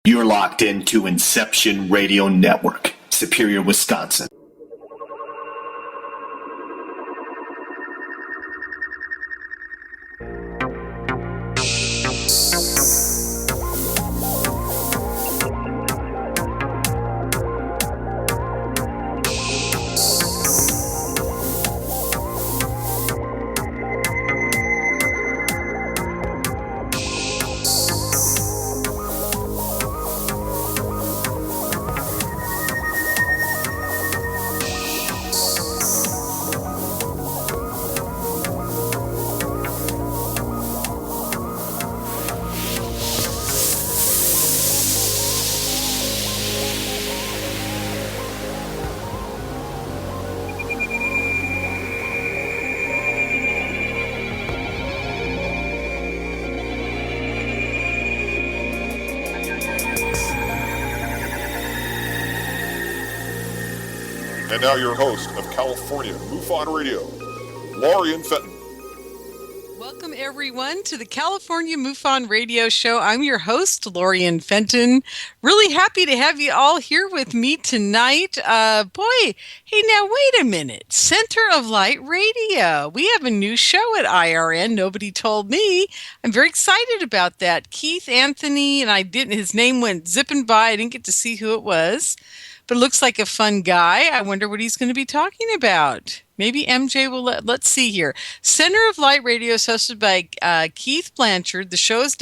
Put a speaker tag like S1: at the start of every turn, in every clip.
S1: You're locked into Inception Radio Network, Superior, Wisconsin.
S2: And now your host of California MUFON Radio, Lorien Fenton.
S3: Welcome, everyone, to the California MUFON Radio Show. I'm your host, Lorien Fenton. Really happy to have you all here with me tonight. Hey, now, wait a minute. Center of Light Radio. We have a new show at IRN. Nobody told me. I'm very excited about that. Keith Anthony, and his name went zipping by. I didn't get to see who it was. But it looks like a fun guy. I wonder what he's going to be talking about. Maybe MJ will let's see here. Center of Light Radio is hosted by Keith Blanchard. The show is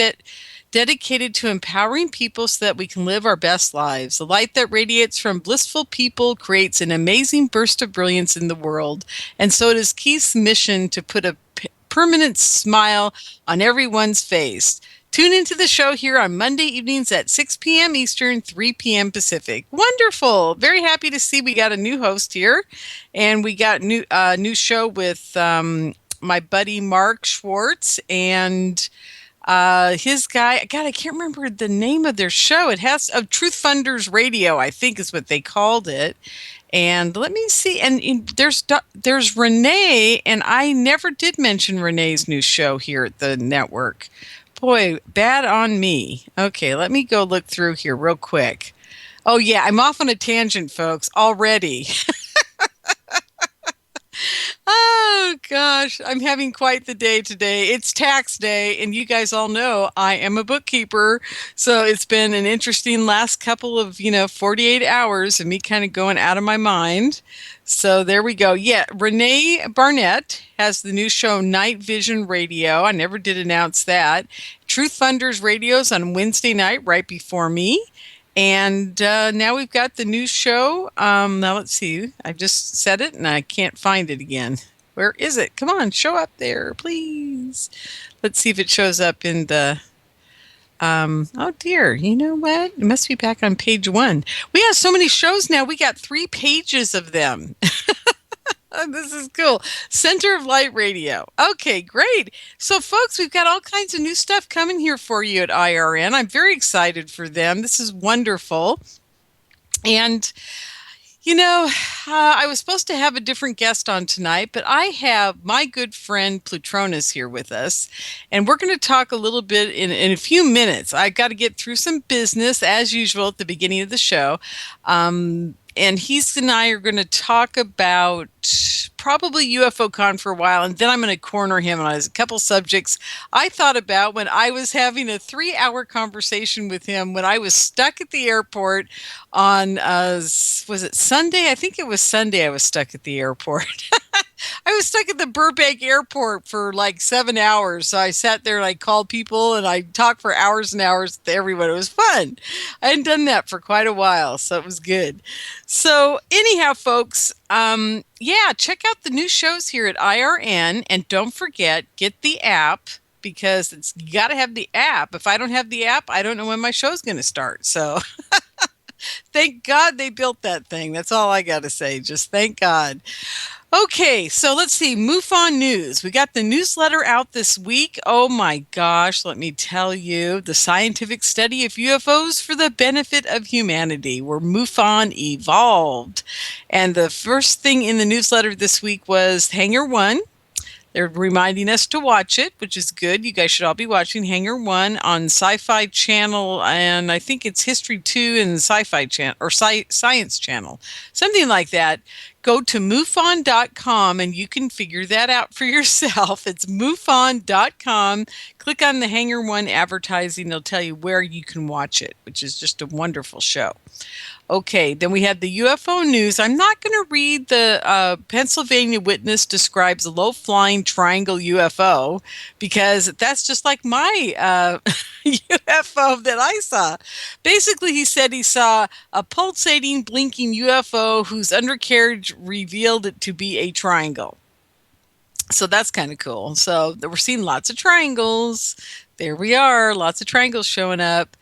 S3: dedicated to empowering people so that we can live our best lives. The light that radiates from blissful people creates an amazing burst of brilliance in the world. And so it is Keith's mission to put a permanent smile on everyone's face. Tune into the show here on Monday evenings at 6 p.m. Eastern, 3 p.m. Pacific. Wonderful. Very happy to see we got a new host here. And we got a new show with my buddy Mark Schwartz and his guy. God, I can't remember the name of their show. It has Truth Funders Radio, I think is what they called it. And let me see. And there's Renee, and I never did mention Renee's new show here at the network. Boy, bad on me. Okay, let me go look through here real quick. Oh, yeah, I'm off on a tangent, folks, already. Oh, gosh, I'm having quite the day today. It's tax day, and you guys all know I am a bookkeeper, so it's been an interesting last couple of, 48 hours of me kind of going out of my mind. So there we go. Yeah, Renee Barnett has the new show Night Vision Radio. I never did announce that. Truth Funders Radio's on Wednesday night right before me. And now we've got the new show. Now let's see. I just said it and I can't find it again. Where is it? Come on, show up there, please. Let's see if it shows up in the... oh dear, you know what? It must be back on page 1. We have so many shows now. We got 3 pages of them. This is cool. Center of Light Radio. Okay, great. So, folks, we've got all kinds of new stuff coming here for you at IRN. I'm very excited for them. This is wonderful. And, I was supposed to have a different guest on tonight, but I have my good friend Plutronus here with us, and we're going to talk a little bit in a few minutes. I've got to get through some business, as usual, at the beginning of the show. And he and I are going to talk about probably UFOCon for a while, and then I'm going to corner him on a couple subjects I thought about when I was having a 3-hour conversation with him when I was stuck at the airport on, was it Sunday? I think it was Sunday I was stuck at the airport. I was stuck at the Burbank airport for like 7 hours. So I sat there and I called people and I talked for hours and hours to everyone. It was fun. I hadn't done that for quite a while, so it was good. So anyhow, folks, check out the new shows here at IRN. And don't forget, get the app because you got to have the app. If I don't have the app, I don't know when my show's going to start. So thank God they built that thing. That's all I got to say. Just thank God. Okay, so let's see. MUFON News. We got the newsletter out this week. Oh my gosh, let me tell you. The scientific study of UFOs for the benefit of humanity, where MUFON evolved. And the first thing in the newsletter this week was Hangar 1. They're reminding us to watch it, which is good. You guys should all be watching Hangar 1 on Sci-Fi Channel, and I think it's History 2 and Sci-Fi Channel, or Science Channel, something like that. Go to MUFON.com and you can figure that out for yourself. It's MUFON.com. Click on the Hangar 1 advertising. It'll tell you where you can watch it, which is just a wonderful show. Okay, then we have the UFO news. I'm not going to read the Pennsylvania witness describes a low-flying triangle UFO because that's just like my UFO that I saw. Basically, he said he saw a pulsating, blinking UFO whose undercarriage revealed it to be a triangle. So that's kind of cool. So we're seeing lots of triangles. There we are, lots of triangles showing up.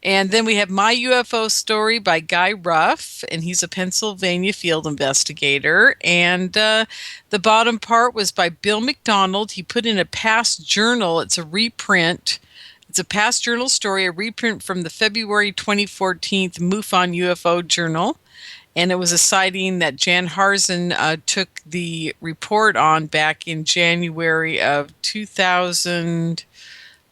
S3: And then we have My UFO Story by Guy Ruff, and he's a Pennsylvania field investigator. And the bottom part was by Bill McDonald. He put in a past journal. It's a reprint. It's a past journal story, a reprint from the February 2014 MUFON UFO Journal. And it was a sighting that Jan Harzen took the report on back in January of 2000.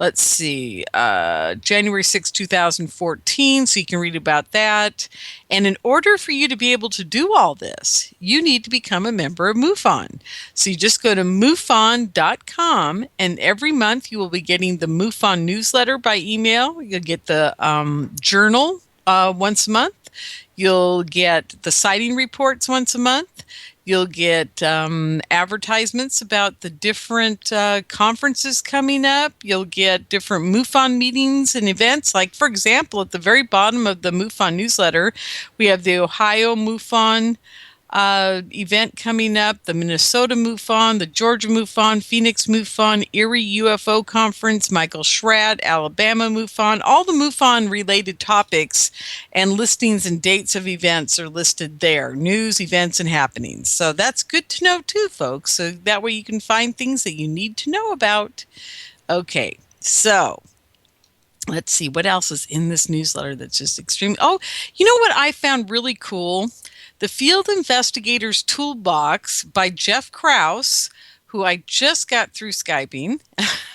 S3: Let's see, January 6, 2014, so you can read about that. And in order for you to be able to do all this, you need to become a member of MUFON. So you just go to MUFON.com, and every month you will be getting the MUFON newsletter by email. You'll get the journal once a month. You'll get the sighting reports once a month. You'll get advertisements about the different conferences coming up. You'll get different MUFON meetings and events. Like, for example, at the very bottom of the MUFON newsletter, we have the Ohio MUFON event coming up, the Minnesota MUFON, the Georgia MUFON, Phoenix MUFON, Erie UFO Conference, Michael Schrad, Alabama MUFON. All the MUFON-related topics and listings and dates of events are listed there. News, events, and happenings. So that's good to know too, folks. So that way you can find things that you need to know about. Okay, so let's see. What else is in this newsletter that's just extreme? Oh, you know what I found really cool? The Field Investigator's Toolbox by Jeff Krause, who I just got through Skyping,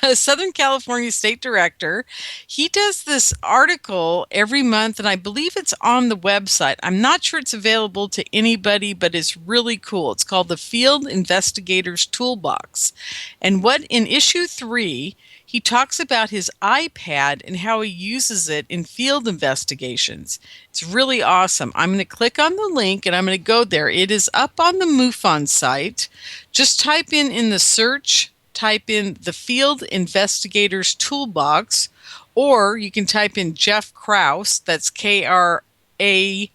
S3: a Southern California State Director. He does this article every month, and I believe it's on the website. I'm not sure it's available to anybody, but it's really cool. It's called the Field Investigator's Toolbox. And what in issue 3, he talks about his iPad and how he uses it in field investigations. It's really awesome. I'm going to click on the link and I'm going to go there. It is up on the MUFON site. Just type in the search, type in the Field Investigators Toolbox, or you can type in Jeff Krause, that's Krause, Krause,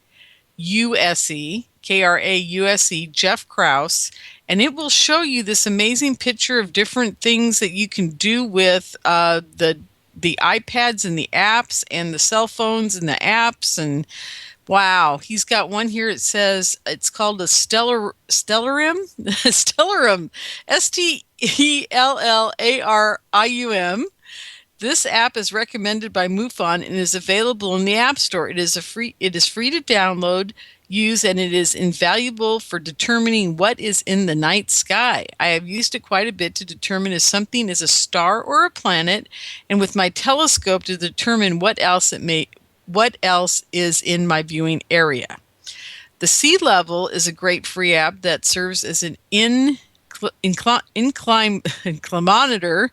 S3: Jeff Krause, and it will show you this amazing picture of different things that you can do with the iPads and the apps and the cell phones and the apps. And wow, he's got one here. It says it's called a Stellarum, Stellarum, Stellarium. This app is recommended by MUFON and is available in the App Store. It is free to download, use, and it is invaluable for determining what is in the night sky. I have used it quite a bit to determine if something is a star or a planet, and with my telescope to determine what else is in my viewing area. The Sea Level is a great free app that serves as an inclinometer, INCLINOMETER,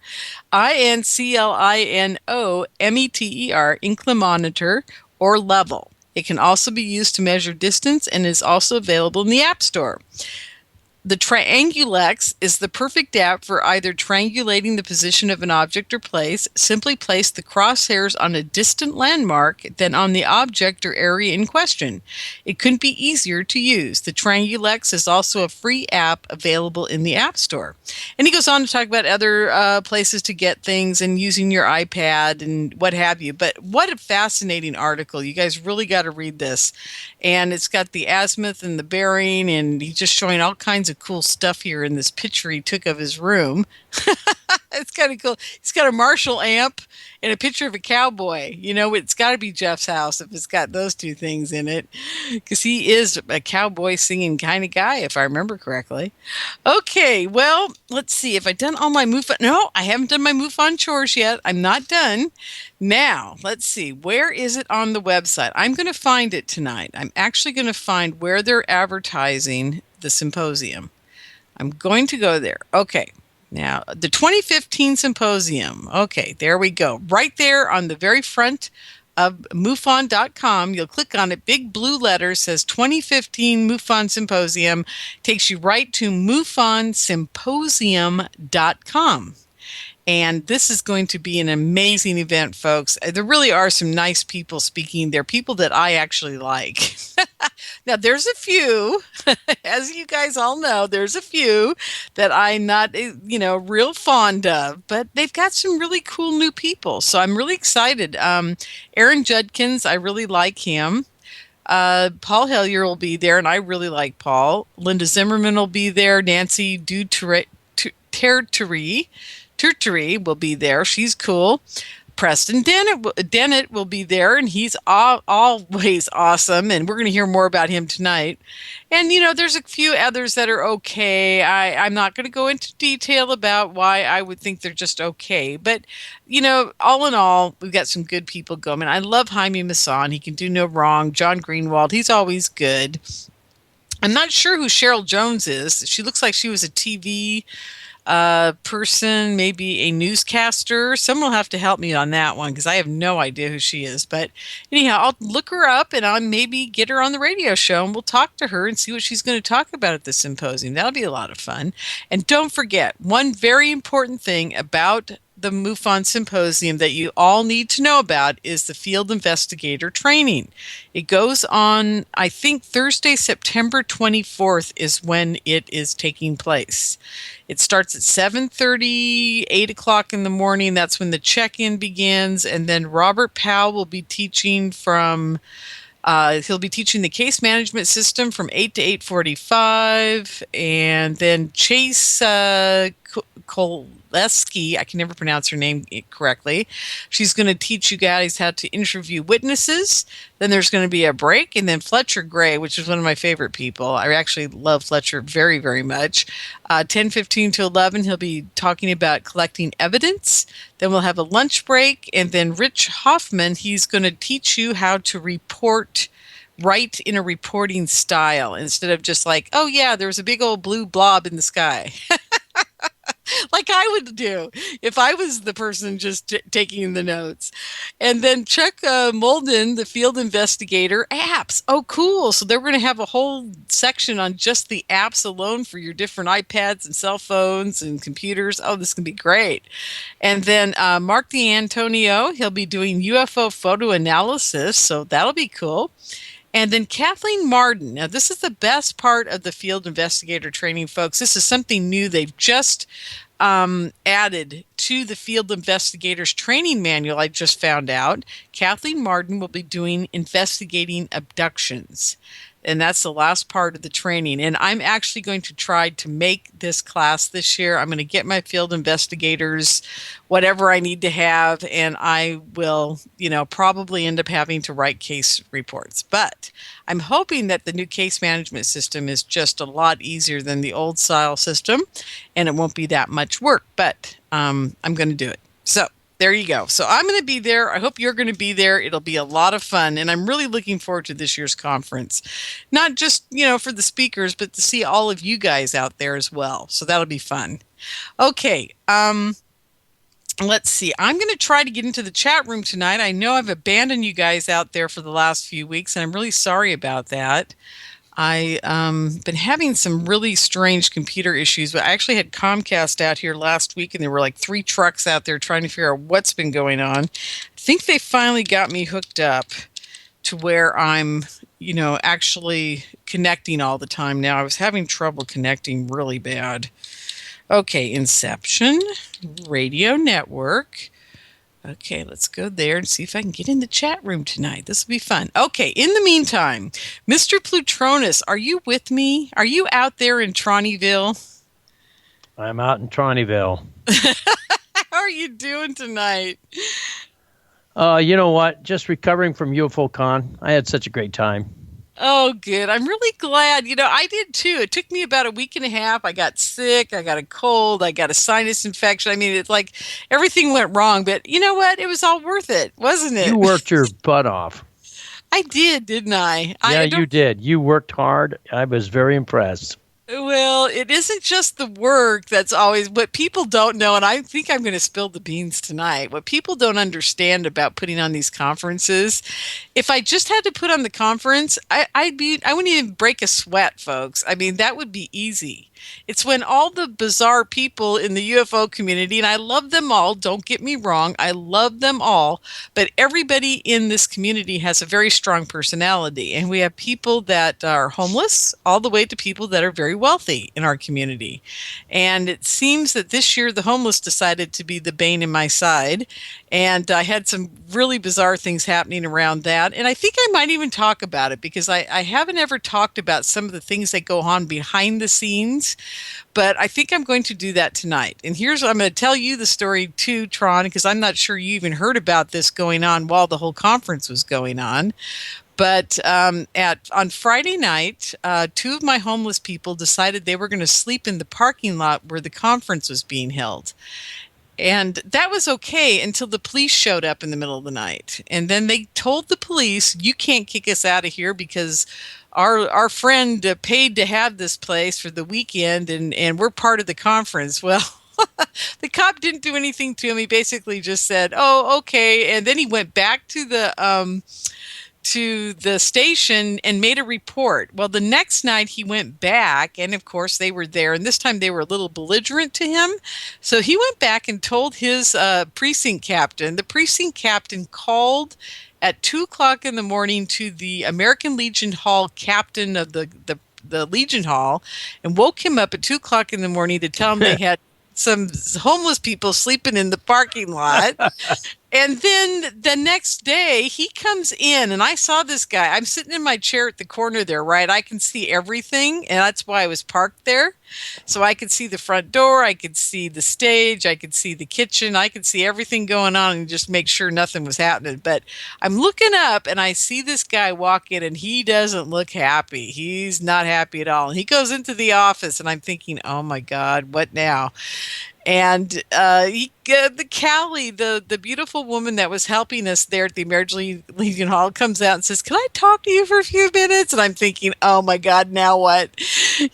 S3: inclinometer, or level. It can also be used to measure distance and is also available in the App Store. The Triangulex is the perfect app for either triangulating the position of an object or place. Simply place the crosshairs on a distant landmark than on the object or area in question. It couldn't be easier to use. The Triangulex is also a free app available in the App Store. And he goes on to talk about other places to get things and using your iPad and what have you. But what a fascinating article. You guys really got to read this. And it's got the azimuth and the bearing, and he's just showing all kinds of cool stuff here in this picture he took of his room. It's kind of cool. He's got a Marshall amp and a picture of a cowboy. You know, it's got to be Jeff's house if it's got those two things in it, because he is a cowboy singing kind of guy, if I remember correctly. Okay, well, let's see. Have I done all my MUFON? No, I haven't done my MUFON chores yet. I'm not done. Now, let's see. Where is it on the website? I'm going to find it tonight. I'm actually going to find where they're advertising the symposium. I'm going to go there. Okay. Now, the 2015 symposium. Okay, there we go. Right there on the very front of MUFON.com. You'll click on it. Big blue letters says 2015 MUFON Symposium. Takes you right to MUFONsymposium.com. And this is going to be an amazing event, folks. There really are some nice people speaking. They're people that I actually like. Now, there's a few, as you guys all know, there's a few that I'm not, real fond of. But they've got some really cool new people. So I'm really excited. Aaron Judkins, I really like him. Paul Hellyer will be there, and I really like Paul. Linda Zimmerman will be there. Nancy Turturi will be there. She's cool. Preston Dennett will be there, and he's always awesome, and we're going to hear more about him tonight. And, there's a few others that are okay. I'm not going to go into detail about why I would think they're just okay. But, all in all, we've got some good people going. I love Jaime Maussan. He can do no wrong. John Greenwald, he's always good. I'm not sure who Cheryl Jones is. She looks like she was a TV person, maybe a newscaster. Someone will have to help me on that one because I have no idea who she is. But anyhow, I'll look her up and I'll maybe get her on the radio show and we'll talk to her and see what she's going to talk about at the symposium. That'll be a lot of fun. And don't forget, one very important thing about the MUFON Symposium that you all need to know about is the field investigator training. It goes on, I think, Thursday, September 24th is when it is taking place. It starts at 7:30, 8 o'clock in the morning. That's when the check-in begins. And then Robert Powell will be teaching he'll be teaching the case management system from 8 to 8:45. And then Chase Koleski, I can never pronounce her name correctly. She's going to teach you guys how to interview witnesses. Then there's going to be a break. And then Fletcher Gray, which is one of my favorite people. I actually love Fletcher very, very much. 10:15 to 11, he'll be talking about collecting evidence. Then we'll have a lunch break. And then Rich Hoffman, he's going to teach you how to write in a reporting style instead of just like, oh yeah, there was a big old blue blob in the sky. Like I would do if I was the person just taking the notes. And then Chuck Molden, the field investigator, apps. Oh, cool. So they're going to have a whole section on just the apps alone for your different iPads and cell phones and computers. Oh, this can be great. And then Mark D'Antonio, he'll be doing UFO photo analysis. So that'll be cool. And then Kathleen Marden. Now, this is the best part of the field investigator training, folks. This is something new they've just added to the field investigators training manual. I just found out. Kathleen Marden will be doing investigating abductions. And that's the last part of the training. And I'm actually going to try to make this class this year. I'm going to get my field investigators, whatever I need to have, and I will, probably end up having to write case reports. But I'm hoping that the new case management system is just a lot easier than the old style system, and it won't be that much work. But I'm going to do it. So there you go. So I'm going to be there. I hope you're going to be there. It'll be a lot of fun. And I'm really looking forward to this year's conference. Not just, for the speakers, but to see all of you guys out there as well. So that'll be fun. Okay. Let's see. I'm going to try to get into the chat room tonight. I know I've abandoned you guys out there for the last few weeks, and I'm really sorry about that. I've been having some really strange computer issues, but I actually had Comcast out here last week, and there were like 3 trucks out there trying to figure out what's been going on. I think they finally got me hooked up to where I'm, actually connecting all the time now. I was having trouble connecting really bad. Okay, Inception Radio Network. Okay, let's go there and see if I can get in the chat room tonight. This will be fun. Okay, in the meantime, Mr. Plutronus, are you with me? Are you out there in Tronnyville?
S4: I'm out in Tronnyville.
S3: How are you doing tonight?
S4: You know what? Just recovering from UFO Con. I had such a great time.
S3: Oh, good. I'm really glad. I did too. It took me about a week and a half. I got sick. I got a cold. I got a sinus infection. I mean, it's like everything went wrong. But you know what? It was all worth it, wasn't it?
S4: You worked your butt off.
S3: I did, didn't I?
S4: Yeah, you did. You worked hard. I was very impressed.
S3: Well, it isn't just the work that's always what people don't know, and I think I'm going to spill the beans tonight. What people don't understand about putting on these conferences, if I just had to put on the conference, I wouldn't even break a sweat, folks. I mean, that would be easy. It's when all the bizarre people in the UFO community, and I love them all, don't get me wrong, I love them all, but everybody in this community has a very strong personality. And we have people that are homeless all the way to people that are very wealthy in our community. And it seems that this year the homeless decided to be the bane in my side. And I had some really bizarre things happening around that. And I think I might even talk about it because I haven't ever talked about some of the things that go on behind the scenes. But I think I'm going to do that tonight. And I'm going to tell you the story too, Tron, because I'm not sure you even heard about this going on while the whole conference was going on. But on Friday night, two of my homeless people decided they were going to sleep in the parking lot where the conference was being held. And that was okay until the police showed up in the middle of the night. And then they told the police, you can't kick us out of here because our friend paid to have this place for the weekend and we're part of the conference. Well, the cop didn't do anything to him. He basically just said, oh, okay. And then he went back to the station and made a report. Well, the next night he went back, and of course they were there, and this time they were a little belligerent to him. So he went back and told his precinct captain. The precinct captain called at 2:00 in the morning to the American Legion Hall captain of the Legion Hall and woke him up at 2:00 in the morning to tell him they had some homeless people sleeping in the parking lot. And then the next day he comes in and I saw this guy. I'm sitting in my chair at the corner there, right? I can see everything. And that's why I was parked there. So I could see the front door. I could see the stage. I could see the kitchen. I could see everything going on and just make sure nothing was happening. But I'm looking up and I see this guy walk in and he doesn't look happy. He's not happy at all. And he goes into the office and I'm thinking, oh my God, what now? And the Callie, the beautiful woman that was helping us there at the American Legion Hall, comes out and says, "Can I talk to you for a few minutes?" And I'm thinking, "Oh my God, now what?"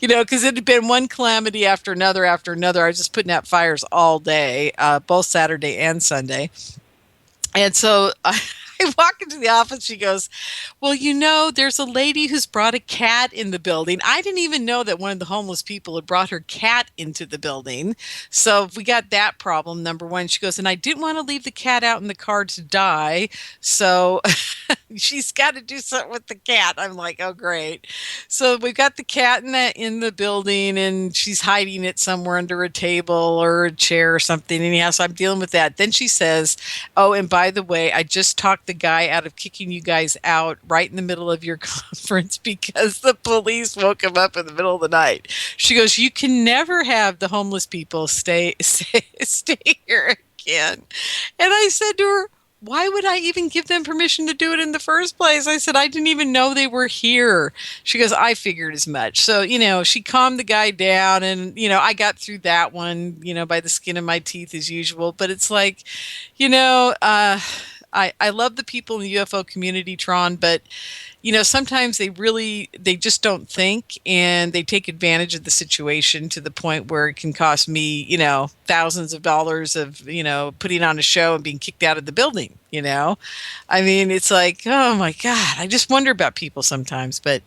S3: Because it had been one calamity after another after another. I was just putting out fires all day, both Saturday and Sunday. And so I walk into the office. She goes, well, there's a lady who's brought a cat in the building. I didn't even know that one of the homeless people had brought her cat into the building. So we got that problem, number one. She goes, and I didn't want to leave the cat out in the car to die. So she's got to do something with the cat. I'm like, oh, great. So we've got the cat in the building, and she's hiding it somewhere under a table or a chair or something. Anyhow, so I'm dealing with that. Then she says, oh, and by the way, I just talked the guy out of kicking you guys out right in the middle of your conference because the police woke him up in the middle of the night. She goes, you can never have the homeless people stay here again. And I said to her, why would I even give them permission to do it in the first place? I said, I didn't even know they were here. She goes, I figured as much. So, she calmed the guy down and, I got through that one, by the skin of my teeth as usual. But it's like, I love the people in the UFO community, Tron, but, sometimes they just don't think and they take advantage of the situation to the point where it can cost me, thousands of dollars of, putting on a show and being kicked out of the building, I mean, it's like, oh my God, I just wonder about people sometimes, but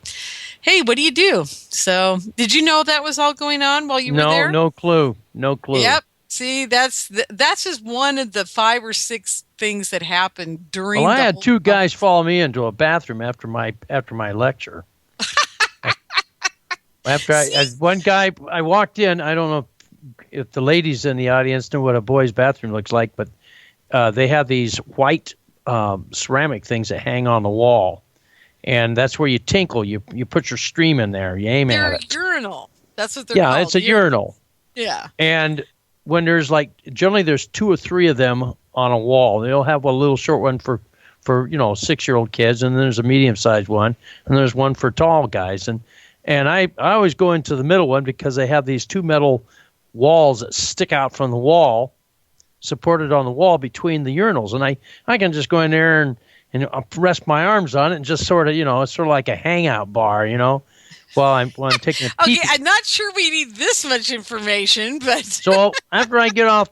S3: hey, what do you do? So did you know that was all going on while you were there?
S4: No clue. No clue.
S3: Yep. See, that's just one of the 5 or 6 things that happened during.
S4: Well, I had 2 guys follow me into a bathroom after my lecture. One guy, I walked in. I don't know if the ladies in the audience know what a boy's bathroom looks like, but they have these white ceramic things that hang on the wall, and that's where you tinkle. You put your stream in there. You aim at it.
S3: They're a urinal. That's what they're called.
S4: Yeah, it's a urinal.
S3: Yeah.
S4: And when there's generally there's 2 or 3 of them on a wall. They'll have a little short one for 6-year-old kids, and then there's a medium-sized one, and there's one for tall guys. And I always go into the middle one because they have these 2 metal walls that stick out from the wall, supported on the wall between the urinals. And I can just go in there and rest my arms on it and just sort of, it's sort of like a hangout bar, while I'm taking a pee.
S3: Okay, I'm not sure we need this much information, but
S4: So after I get off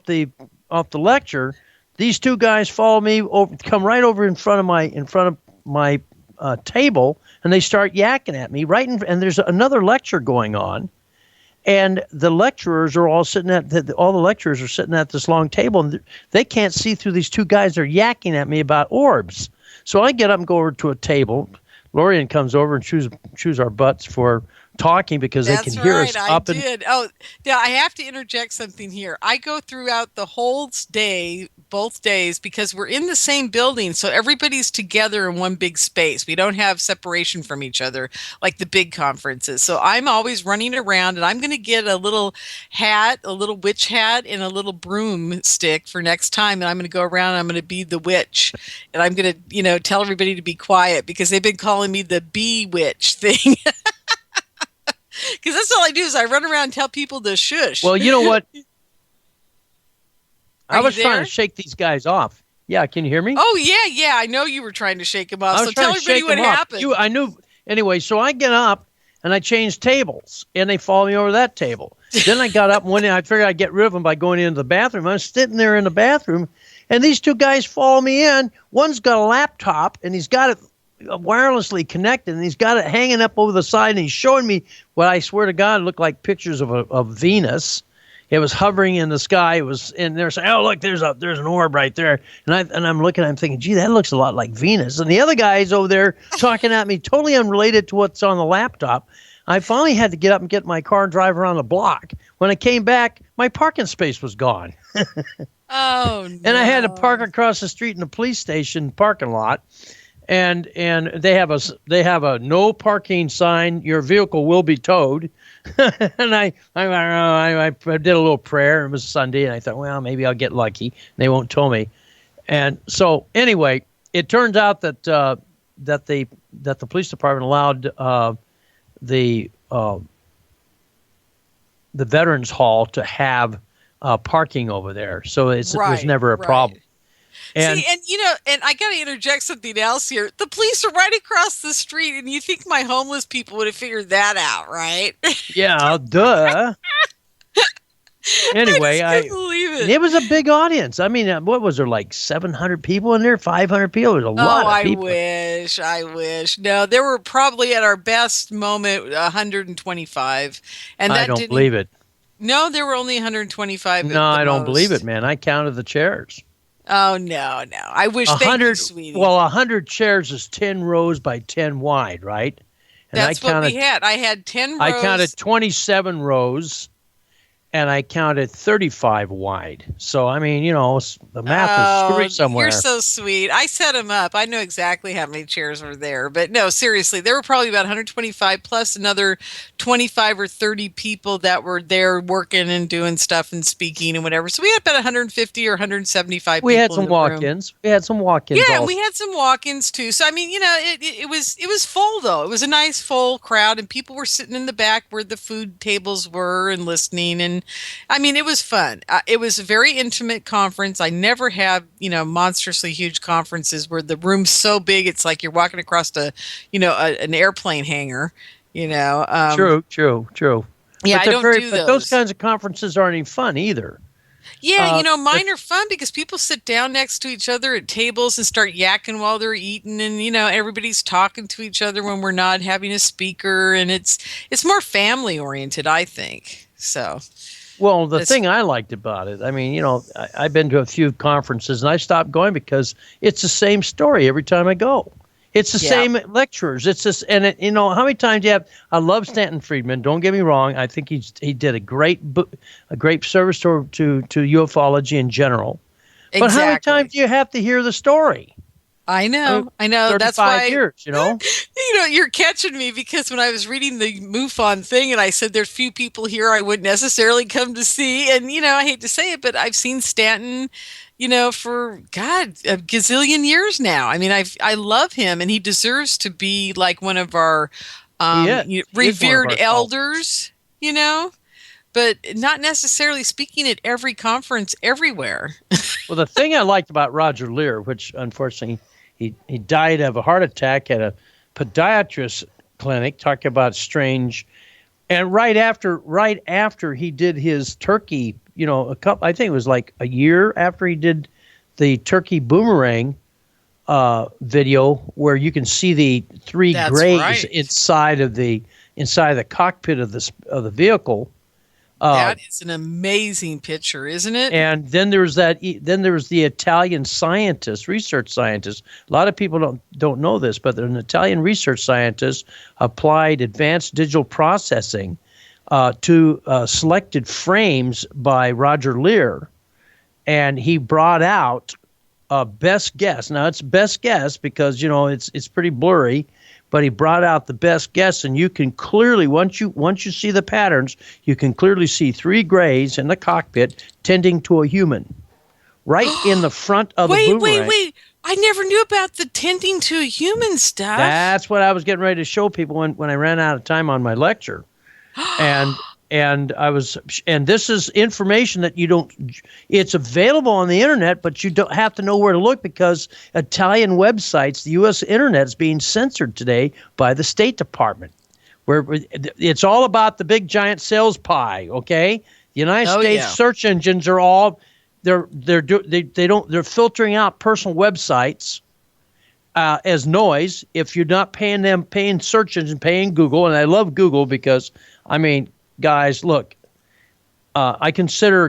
S4: the lecture, these 2 guys follow me come right over in front of my table, and they start yakking at me and there's another lecture going on, and the lecturers are all sitting all the lecturers are sitting at this long table, and they can't see through these 2 guys. They're yakking at me about orbs. So I get up and go over to a table. Lorien comes over and chews our butts for talking because they can hear us up.
S3: That's right, I did. Oh, now I have to interject something here. I go throughout the whole day, both days, because we're in the same building, so everybody's together in one big space. We don't have separation from each other like the big conferences. So I'm always running around, and I'm going to get a little hat, a little witch hat, and a little broomstick for next time, and I'm going to go around and I'm going to be the witch, and I'm going to, tell everybody to be quiet because they've been calling me the bee witch thing. Because that's all I do is I run around and tell people to shush.
S4: Well, you know what? I was
S3: there?
S4: trying to shake these guys off. Yeah, can you hear me?
S3: Oh, yeah. I know you were trying to shake them off. So tell everybody what happened.
S4: I knew. Anyway, so I get up and I change tables, and they follow me over that table. Then I got up and went in. I figured I'd get rid of them by going into the bathroom. I was sitting there in the bathroom, and these 2 guys follow me in. One's got a laptop, and he's got it wirelessly connected, and he's got it hanging up over the side, and he's showing me what I swear to God looked like pictures of Venus. It was hovering in the sky. It was, and they're saying, "Oh, look, there's an orb right there." And I'm looking, I'm thinking, "Gee, that looks a lot like Venus." And the other guy's over there talking at me, totally unrelated to what's on the laptop. I finally had to get up and get in my car and drive around the block. When I came back, my parking space was gone.
S3: Oh, no.
S4: And I had to park across the street in the police station parking lot. And they have a no parking sign. Your vehicle will be towed. And I did a little prayer. It was Sunday, and I thought, well, maybe I'll get lucky. They won't tow me. And so anyway, it turns out that the police department allowed the Veterans Hall to have parking over there, so it was never a problem.
S3: And, and I got to interject something else here. The police are right across the street, and you think my homeless people would have figured that out, right?
S4: Yeah, duh. Anyway,
S3: I couldn't believe it.
S4: It was a big audience. I mean, what was there, like 700 people in there, 500 people? There was a lot of people.
S3: I wish. No, there were probably at our best moment 125. And
S4: I don't believe it.
S3: No, there were only 125.
S4: No, I don't believe it, man. I counted the chairs.
S3: Oh, no. I wish.
S4: 100,
S3: sweetie.
S4: Well, 100 chairs is 10 rows by 10 wide, right? And
S3: that's what we had. I had 10 rows.
S4: I counted 27 rows, and I counted 35 wide. So, I mean, the math is screwed somewhere.
S3: You're so sweet. I set them up. I know exactly how many chairs were there. But no, seriously, there were probably about 125 plus another 25 or 30 people that were there working and doing stuff and speaking and whatever. So we had about 150 or 175 people.
S4: We had some walk-ins.
S3: Yeah,
S4: also.
S3: we had some walk-ins too. So I mean, it was full though. It was a nice full crowd, and people were sitting in the back where the food tables were and listening. And I mean, it was fun. It was a very intimate conference. I never have monstrously huge conferences where the room's so big it's like you're walking across an airplane hangar.
S4: True.
S3: Yeah, I don't do those.
S4: But those kinds of conferences aren't even fun either.
S3: Yeah, mine are fun because people sit down next to each other at tables and start yakking while they're eating, and everybody's talking to each other when we're not having a speaker, and it's more family oriented, I think. So.
S4: Well, the thing I liked about it, I mean, I've been to a few conferences, and I stopped going because it's the same story every time I go. It's the same lecturers. It's just, and how many times do you have? I love Stanton Friedman. Don't get me wrong. I think he did a great service to ufology in general. But how many times do you have to hear the story?
S3: I know. That's why
S4: years,
S3: you're catching me, because when I was reading the MUFON thing and I said there's few people here I wouldn't necessarily come to see, and I hate to say it, but I've seen Stanton, for a gazillion years now. I mean, I love him, and he deserves to be like one of our revered elders, but not necessarily speaking at every conference everywhere.
S4: Well, the thing I liked about Roger Lear, which unfortunately he died of a heart attack at a podiatrist clinic, talking about strange, and right after he did his turkey, I think it was like a year after he did the turkey boomerang video, where you can see the three grays inside of the cockpit of the vehicle.
S3: That is an amazing picture, isn't it?
S4: And then there was the Italian research scientist. A lot of people don't know this, but an Italian research scientist applied advanced digital processing to selected frames by Roger Lear, and he brought out a best guess. Now it's best guess because it's pretty blurry. But he brought out the best guess, and you can clearly, once you see the patterns, you can clearly see three grays in the cockpit tending to a human, right in the front of the boomerang. Wait!
S3: I never knew about the tending to a human stuff.
S4: That's what I was getting ready to show people when I ran out of time on my lecture, and this is information that it's available on the internet, but you don't have to know where to look, because Italian websites, the U.S. internet is being censored today by the State Department, where it's all about the big giant sales pie. Okay. The United States search engines are all, they're filtering out personal websites as noise. If you're not paying search engine, paying Google, and I love Google because, guys, look, I consider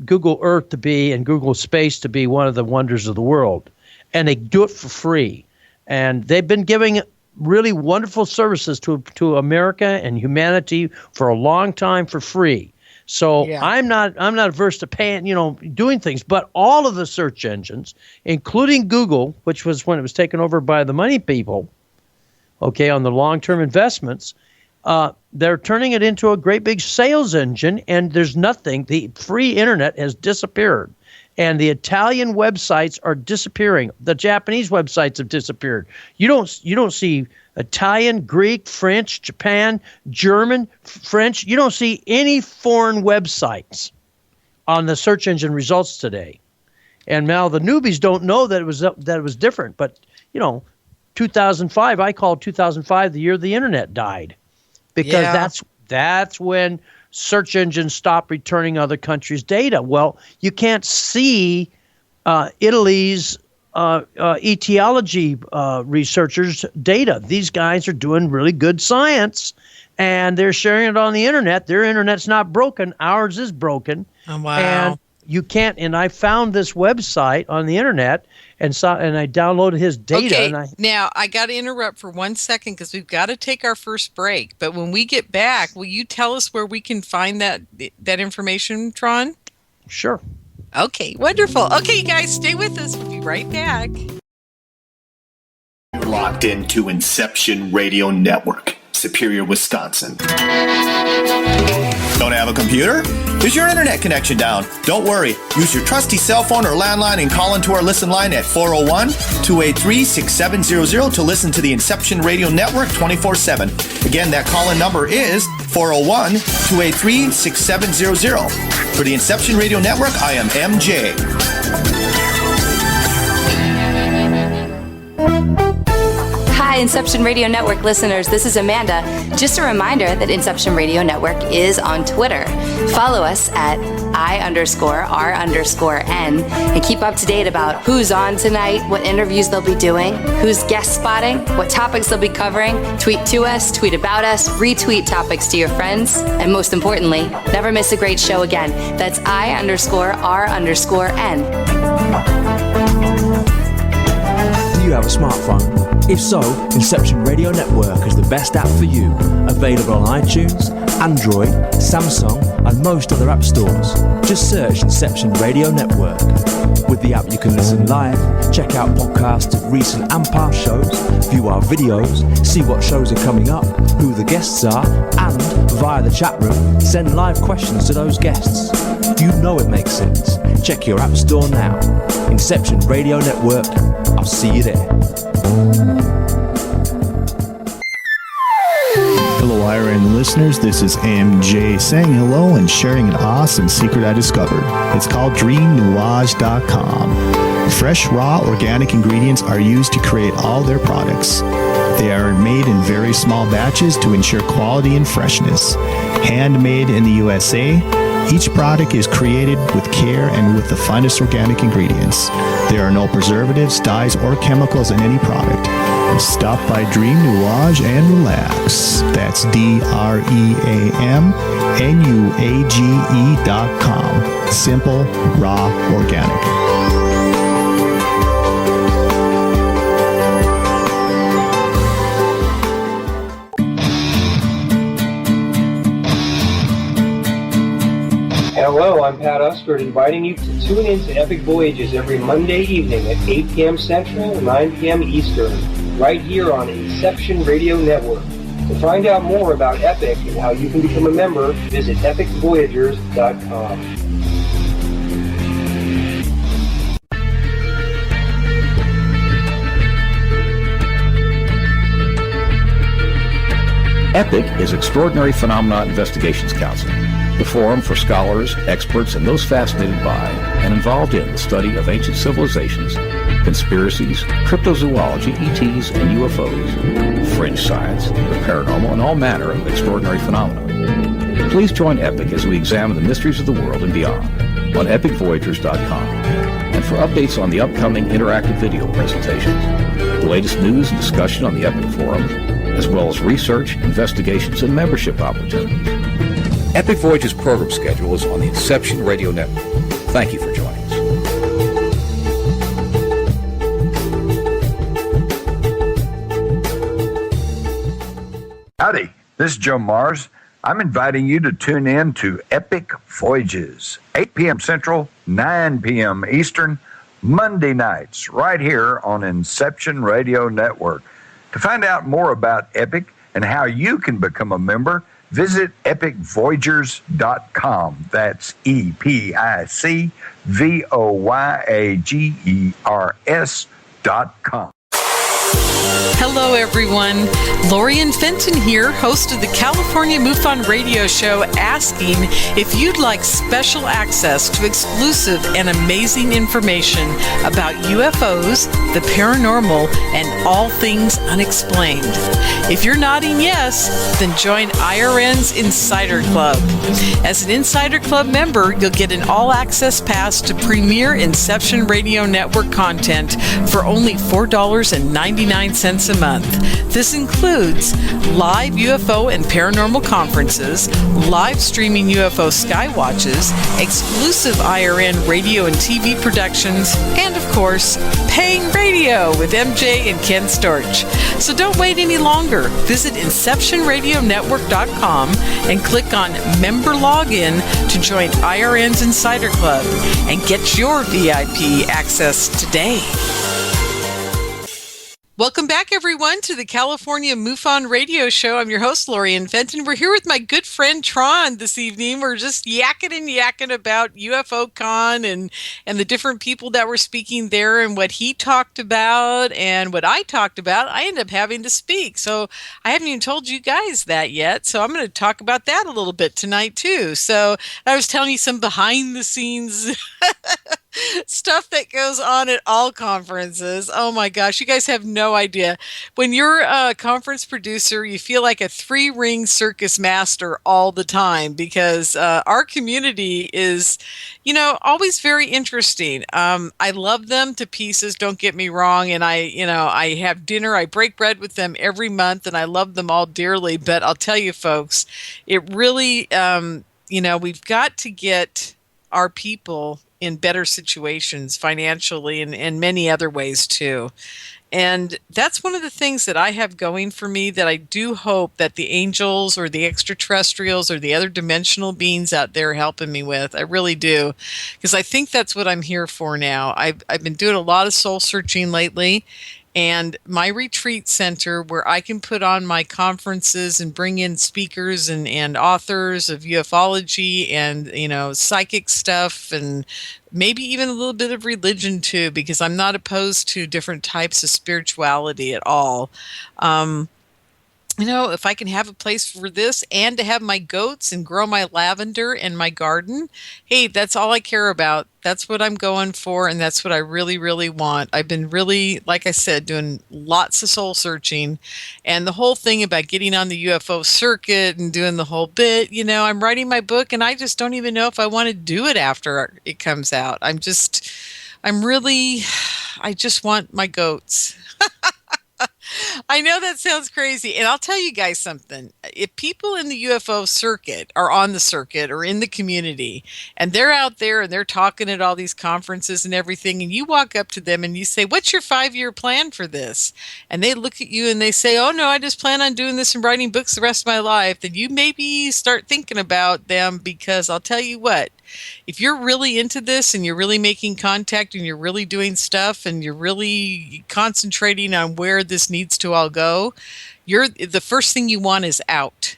S4: Google Earth and Google Space to be one of the wonders of the world, and they do it for free. And they've been giving really wonderful services to America and humanity for a long time for free. So I'm not averse to paying, doing things, but all of the search engines, including Google, which was when it was taken over by the money people, on the long-term investments, they're turning it into a great big sales engine, and there's nothing. The free internet has disappeared, and the Italian websites are disappearing. The Japanese websites have disappeared. You don't see Italian, Greek, French, Japan, German, French. You don't see any foreign websites on the search engine results today. And now the newbies don't know that it was different. But 2005, I called 2005 the year the internet died. Because that's when search engines stop returning other countries' data. Well, you can't see Italy's etiology researchers' data. These guys are doing really good science, and they're sharing it on the internet. Their internet's not broken. Ours is broken.
S3: Oh, wow.
S4: And you can't. And I found this website on the internet and I downloaded his data.
S3: Okay, now I got to interrupt for 1 second because we've got to take our first break. But when we get back, will you tell us where we can find that information, Tron?
S4: Sure.
S3: Okay, wonderful. Okay, you guys, stay with us. We'll be right back.
S1: You're locked into Inception Radio Network, Superior, Wisconsin. Don't have a computer? Is your internet connection down? Don't worry. Use your trusty cell phone or landline and call into our listen line at 401-283-6700 to listen to the Inception Radio Network 24/7. Again, that call-in number is 401-283-6700. For the Inception Radio Network, I am MJ.
S5: Hi, Inception Radio Network listeners. This is Amanda. Just a reminder that Inception Radio Network is on Twitter. Follow us at I_R_N and keep up to date about who's on tonight, what interviews they'll be doing, who's guest spotting, what topics they'll be covering. Tweet to us, tweet about us, retweet topics to your friends, and most importantly, never miss a great show again. That's I_R_N.
S6: you have a smartphone? If so, Inception Radio Network is the best app for you. Available on iTunes, Android, Samsung, and most other app stores. Just search Inception Radio Network. With the app you can listen live, check out podcasts of recent and past shows, view our videos, see what shows are coming up, who the guests are, and, via the chat room, send live questions to those guests. You know it makes sense. Check your app store now. Inception Radio Network. I'll see you there.
S1: Hello, IRN listeners. This is MJ saying hello and sharing an awesome secret I discovered. It's called dreamnuage.com. Fresh, raw, organic ingredients are used to create all their products. They are made in very small batches to ensure quality and freshness. Handmade in the USA, each product is created with care and with the finest organic ingredients. There are no preservatives, dyes, or chemicals in any product. Stop by Dream Nuage and relax. That's DREAMNUAGE.com. Simple, raw, organic.
S7: Hello, I'm Pat Usford, inviting you to tune in to Epic Voyages every Monday evening at 8 p.m. Central, 9 p.m. Eastern, right here on Inception Radio Network. To find out more about Epic and how you can become a member, visit epicvoyagers.com.
S8: EPIC is Extraordinary Phenomena Investigations Council, the forum for scholars, experts, and those fascinated by and involved in the study of ancient civilizations, conspiracies, cryptozoology, ETs, and UFOs, fringe science, the paranormal, and all manner of extraordinary phenomena. Please join EPIC as we examine the mysteries of the world and beyond on epicvoyagers.com. And for updates on the upcoming interactive video presentations, the latest news and discussion on the EPIC forums, as well as research, investigations, and membership opportunities. Epic Voyages program schedule is on the Inception Radio Network. Thank you for joining us.
S9: Howdy, this is Joe Mars. I'm inviting you to tune in to Epic Voyages, 8 p.m. Central, 9 p.m. Eastern, Monday nights, right here on Inception Radio Network. To find out more about Epic and how you can become a member, visit epicvoyagers.com. That's epicvoyagers.com.
S3: Hello, everyone. Lorien Fenton here, host of the California MUFON Radio Show, asking if you'd like special access to exclusive and amazing information about UFOs, the paranormal, and all things unexplained. If you're nodding yes, then join IRN's Insider Club. As an Insider Club member, you'll get an all-access pass to premier Inception Radio Network content for only $4.99 a month. This includes live UFO and paranormal conferences, live streaming UFO skywatches, exclusive IRN radio and TV productions, and of course, paying radio with MJ and Ken Storch. So don't wait any longer. Visit InceptionRadioNetwork.com and click on Member Login to join IRN's Insider Club and get your VIP access today. Welcome back, everyone, to the California MUFON Radio Show. I'm your host, Lorien Fenton. We're here with my good friend Tron this evening. We're just yakking about UFO Con and the different people that were speaking there and what he talked about and what I talked about. I ended up having to speak, so I haven't even told you guys that yet. So I'm going to talk about that a little bit tonight, too. So I was telling you some behind-the-scenes stuff that goes on at all conferences. Oh my gosh, you guys have no idea. When you're a conference producer, you feel like a 3-ring circus master all the time because our community is, always very interesting. I love them to pieces, don't get me wrong, and I have dinner, I break bread with them every month, and I love them all dearly, but I'll tell you folks, it really, we've got to get our people in better situations financially and in many other ways too. And that's one of the things that I have going for me, that I do hope that the angels or the extraterrestrials or the other dimensional beings out there are helping me with. I really do. Because I think that's what I'm here for now. I've been doing a lot of soul searching lately. And my retreat center, where I can put on my conferences and bring in speakers and authors of ufology and, psychic stuff, and maybe even a little bit of religion too, because I'm not opposed to different types of spirituality at all. If I can have a place for this and to have my goats and grow my lavender and my garden, hey, that's all I care about. That's what I'm going for, and that's what I really, really want. I've been really, like I said, doing lots of soul searching, and the whole thing about getting on the UFO circuit and doing the whole bit, I'm writing my book, and I just don't even know if I want to do it after it comes out. I just want my goats. I know that sounds crazy, and I'll tell you guys something. If people in the UFO circuit are on the circuit or in the community, and they're out there and they're talking at all these conferences and everything, and you walk up to them and you say, "What's your 5-year plan for this?" And they look at you and they say, "Oh no, I just plan on doing this and writing books the rest of my life," then you maybe start thinking about them, because I'll tell you what, if you're really into this and you're really making contact and you're really doing stuff and you're really concentrating on where this needs to all go, the first thing you want is out.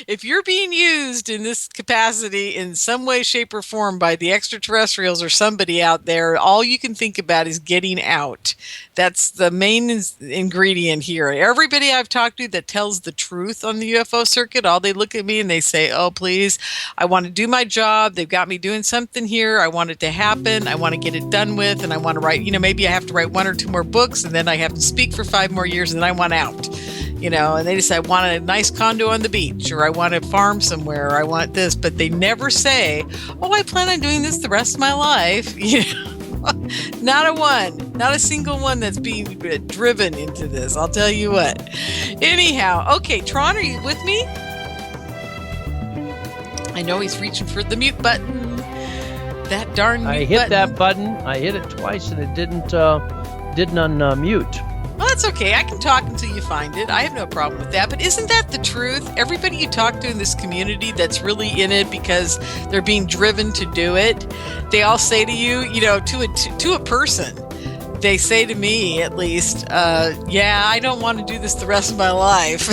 S3: If you're being used in this capacity in some way, shape, or form by the extraterrestrials or somebody out there, all you can think about is getting out. That's the main ingredient here. Everybody I've talked to that tells the truth on the UFO circuit, all they look at me and they say, "Oh, please, I want to do my job. They've got me doing something here. I want it to happen. I want to get it done with, and I want to write, maybe I have to write 1 or 2 more books, and then I have to speak for 5 more years, and then I want out." And they just say, "I want a nice condo on the beach," or "I want a farm somewhere," or "I want this," but they never say, "Oh, I plan on doing this the rest of my life." Not a single one that's being driven into this, I'll tell you what. Anyhow, okay, Tron, are you with me? I know he's reaching for the mute button. That darn mute button.
S4: I hit that button. I hit it twice and it didn't unmute.
S3: Well, that's okay. I can talk until you find it. I have no problem with that. But isn't that the truth? Everybody you talk to in this community that's really in it because they're being driven to do it, they all say to you, to a person, they say to me at least, "Yeah, I don't want to do this the rest of my life."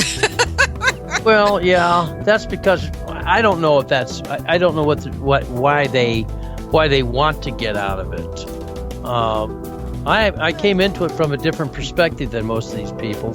S4: Well, yeah, that's because I don't know if that's. I don't know why they want to get out of it. I came into it from a different perspective than most of these people.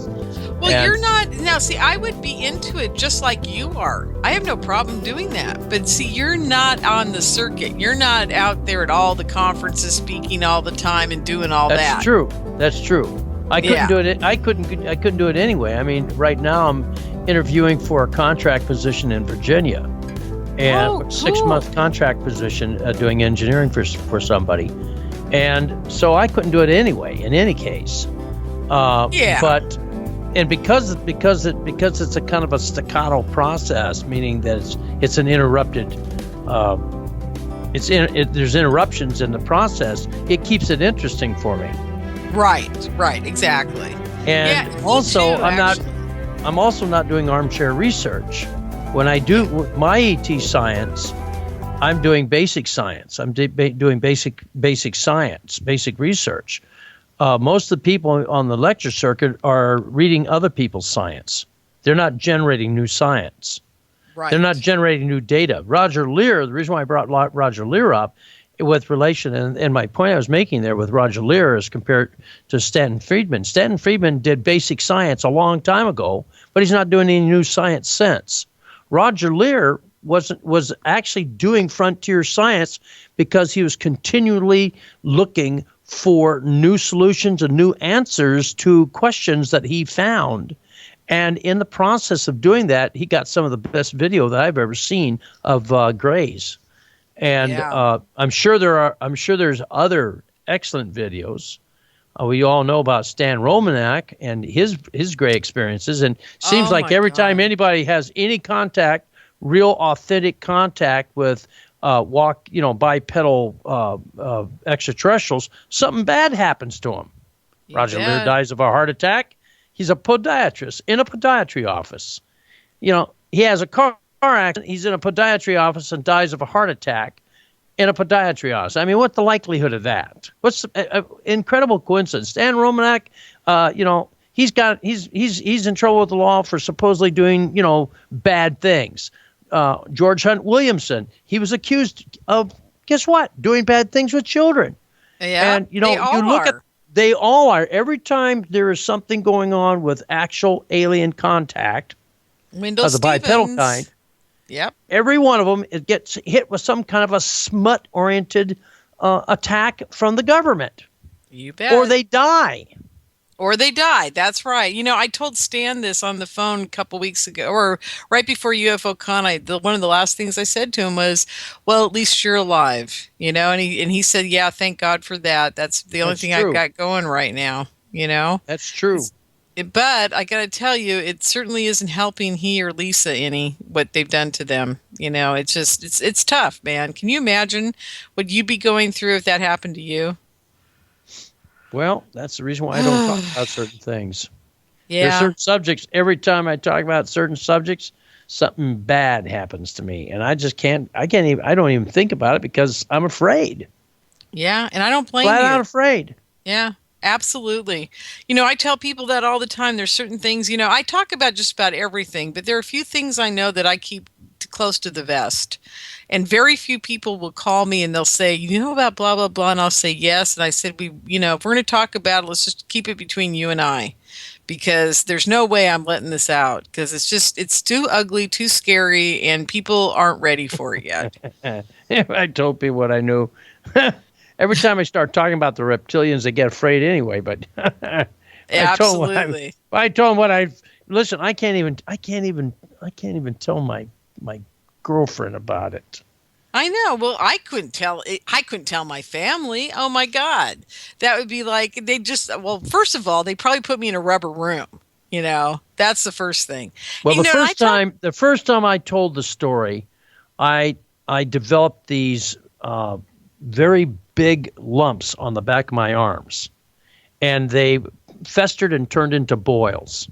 S3: Well, you're not. Now, see, I would be into it just like you are. I have no problem doing that. But see, you're not on the circuit. You're not out there at all the conferences speaking all the time and doing all that.
S4: That's true. That's true. I couldn't do it. I couldn't do it anyway. I mean, right now I'm interviewing for a contract position in Virginia, and
S3: cool.
S4: 6-month contract position doing engineering for somebody. And so I couldn't do it anyway. In any case, But because it's a kind of a staccato process, meaning that it's an interrupted. There's interruptions in the process. It keeps it interesting for me.
S3: Right, exactly.
S4: And I'm also not doing armchair research. When I do my ET science, I'm doing basic science. I'm doing basic science, basic research. Most of the people on the lecture circuit are reading other people's science. They're not generating new science.
S3: Right.
S4: They're not generating new data. Roger Lear, the reason why I brought Roger Lear up with relation, and my point I was making there with Roger Lear as compared to Stanton Friedman. Stanton Friedman did basic science a long time ago, but he's not doing any new science since. Roger Lear was actually doing frontier science because he was continually looking for new solutions and new answers to questions that he found. And in the process of doing that, he got some of the best video that I've ever seen of grays. And I'm sure there's other excellent videos. We all know about Stan Romanek and his gray experiences. And it seems like every time anybody has any contact, real authentic contact with bipedal extraterrestrials, something bad happens to them. Roger Lear dies of a heart attack. He's a podiatrist in a podiatry office. He has a car accident. He's in a podiatry office and dies of a heart attack in a podiatry office. I mean, what's the likelihood of that? What's the incredible coincidence? Stan Romanek, he's in trouble with the law for supposedly doing, bad things. George Hunt Williamson, he was accused of, guess what? Doing bad things with children.
S3: Yeah,
S4: and they all are. Every time there is something going on with actual alien contact of the bipedal kind,
S3: yep.
S4: Every one of them, it gets hit with some kind of a smut-oriented attack from the government.
S3: You bet.
S4: Or they die.
S3: That's right. I told Stan this on the phone a couple weeks ago, or right before UFO Con. One of the last things I said to him was, "Well, at least you're alive," And he said, "Yeah, thank God for that. That's the only thing I've got going right now."
S4: That's true.
S3: But I got to tell you, it certainly isn't helping he or Lisa any what they've done to them. It's just it's tough, man. Can you imagine what you'd be going through if that happened to you?
S4: Well, that's the reason why I don't talk about certain things.
S3: Yeah.
S4: There's certain subjects. Every time I talk about certain subjects, something bad happens to me, and I don't even think about it because I'm afraid.
S3: Yeah, and I don't blame you.
S4: Flat out afraid.
S3: Yeah, absolutely. I tell people that all the time. There's certain things, I talk about just about everything, but there are a few things I know that I keep close to the vest. And very few people will call me and they'll say, about blah, blah, blah. And I'll say yes. And I said, if we're going to talk about it, let's just keep it between you and I, because there's no way I'm letting this out, because it's too ugly, too scary, and people aren't ready for it yet.
S4: I told people what I knew. Every time I start talking about the reptilians, they get afraid anyway. But
S3: absolutely.
S4: I told them listen. I can't even tell my girlfriend about it.
S3: I know. Well, I couldn't tell my family. Oh my God. That would be like, first of all, they probably put me in a rubber room. That's the first thing.
S4: Well, the first time I told the story, I developed these very big lumps on the back of my arms, and they festered and turned into boils,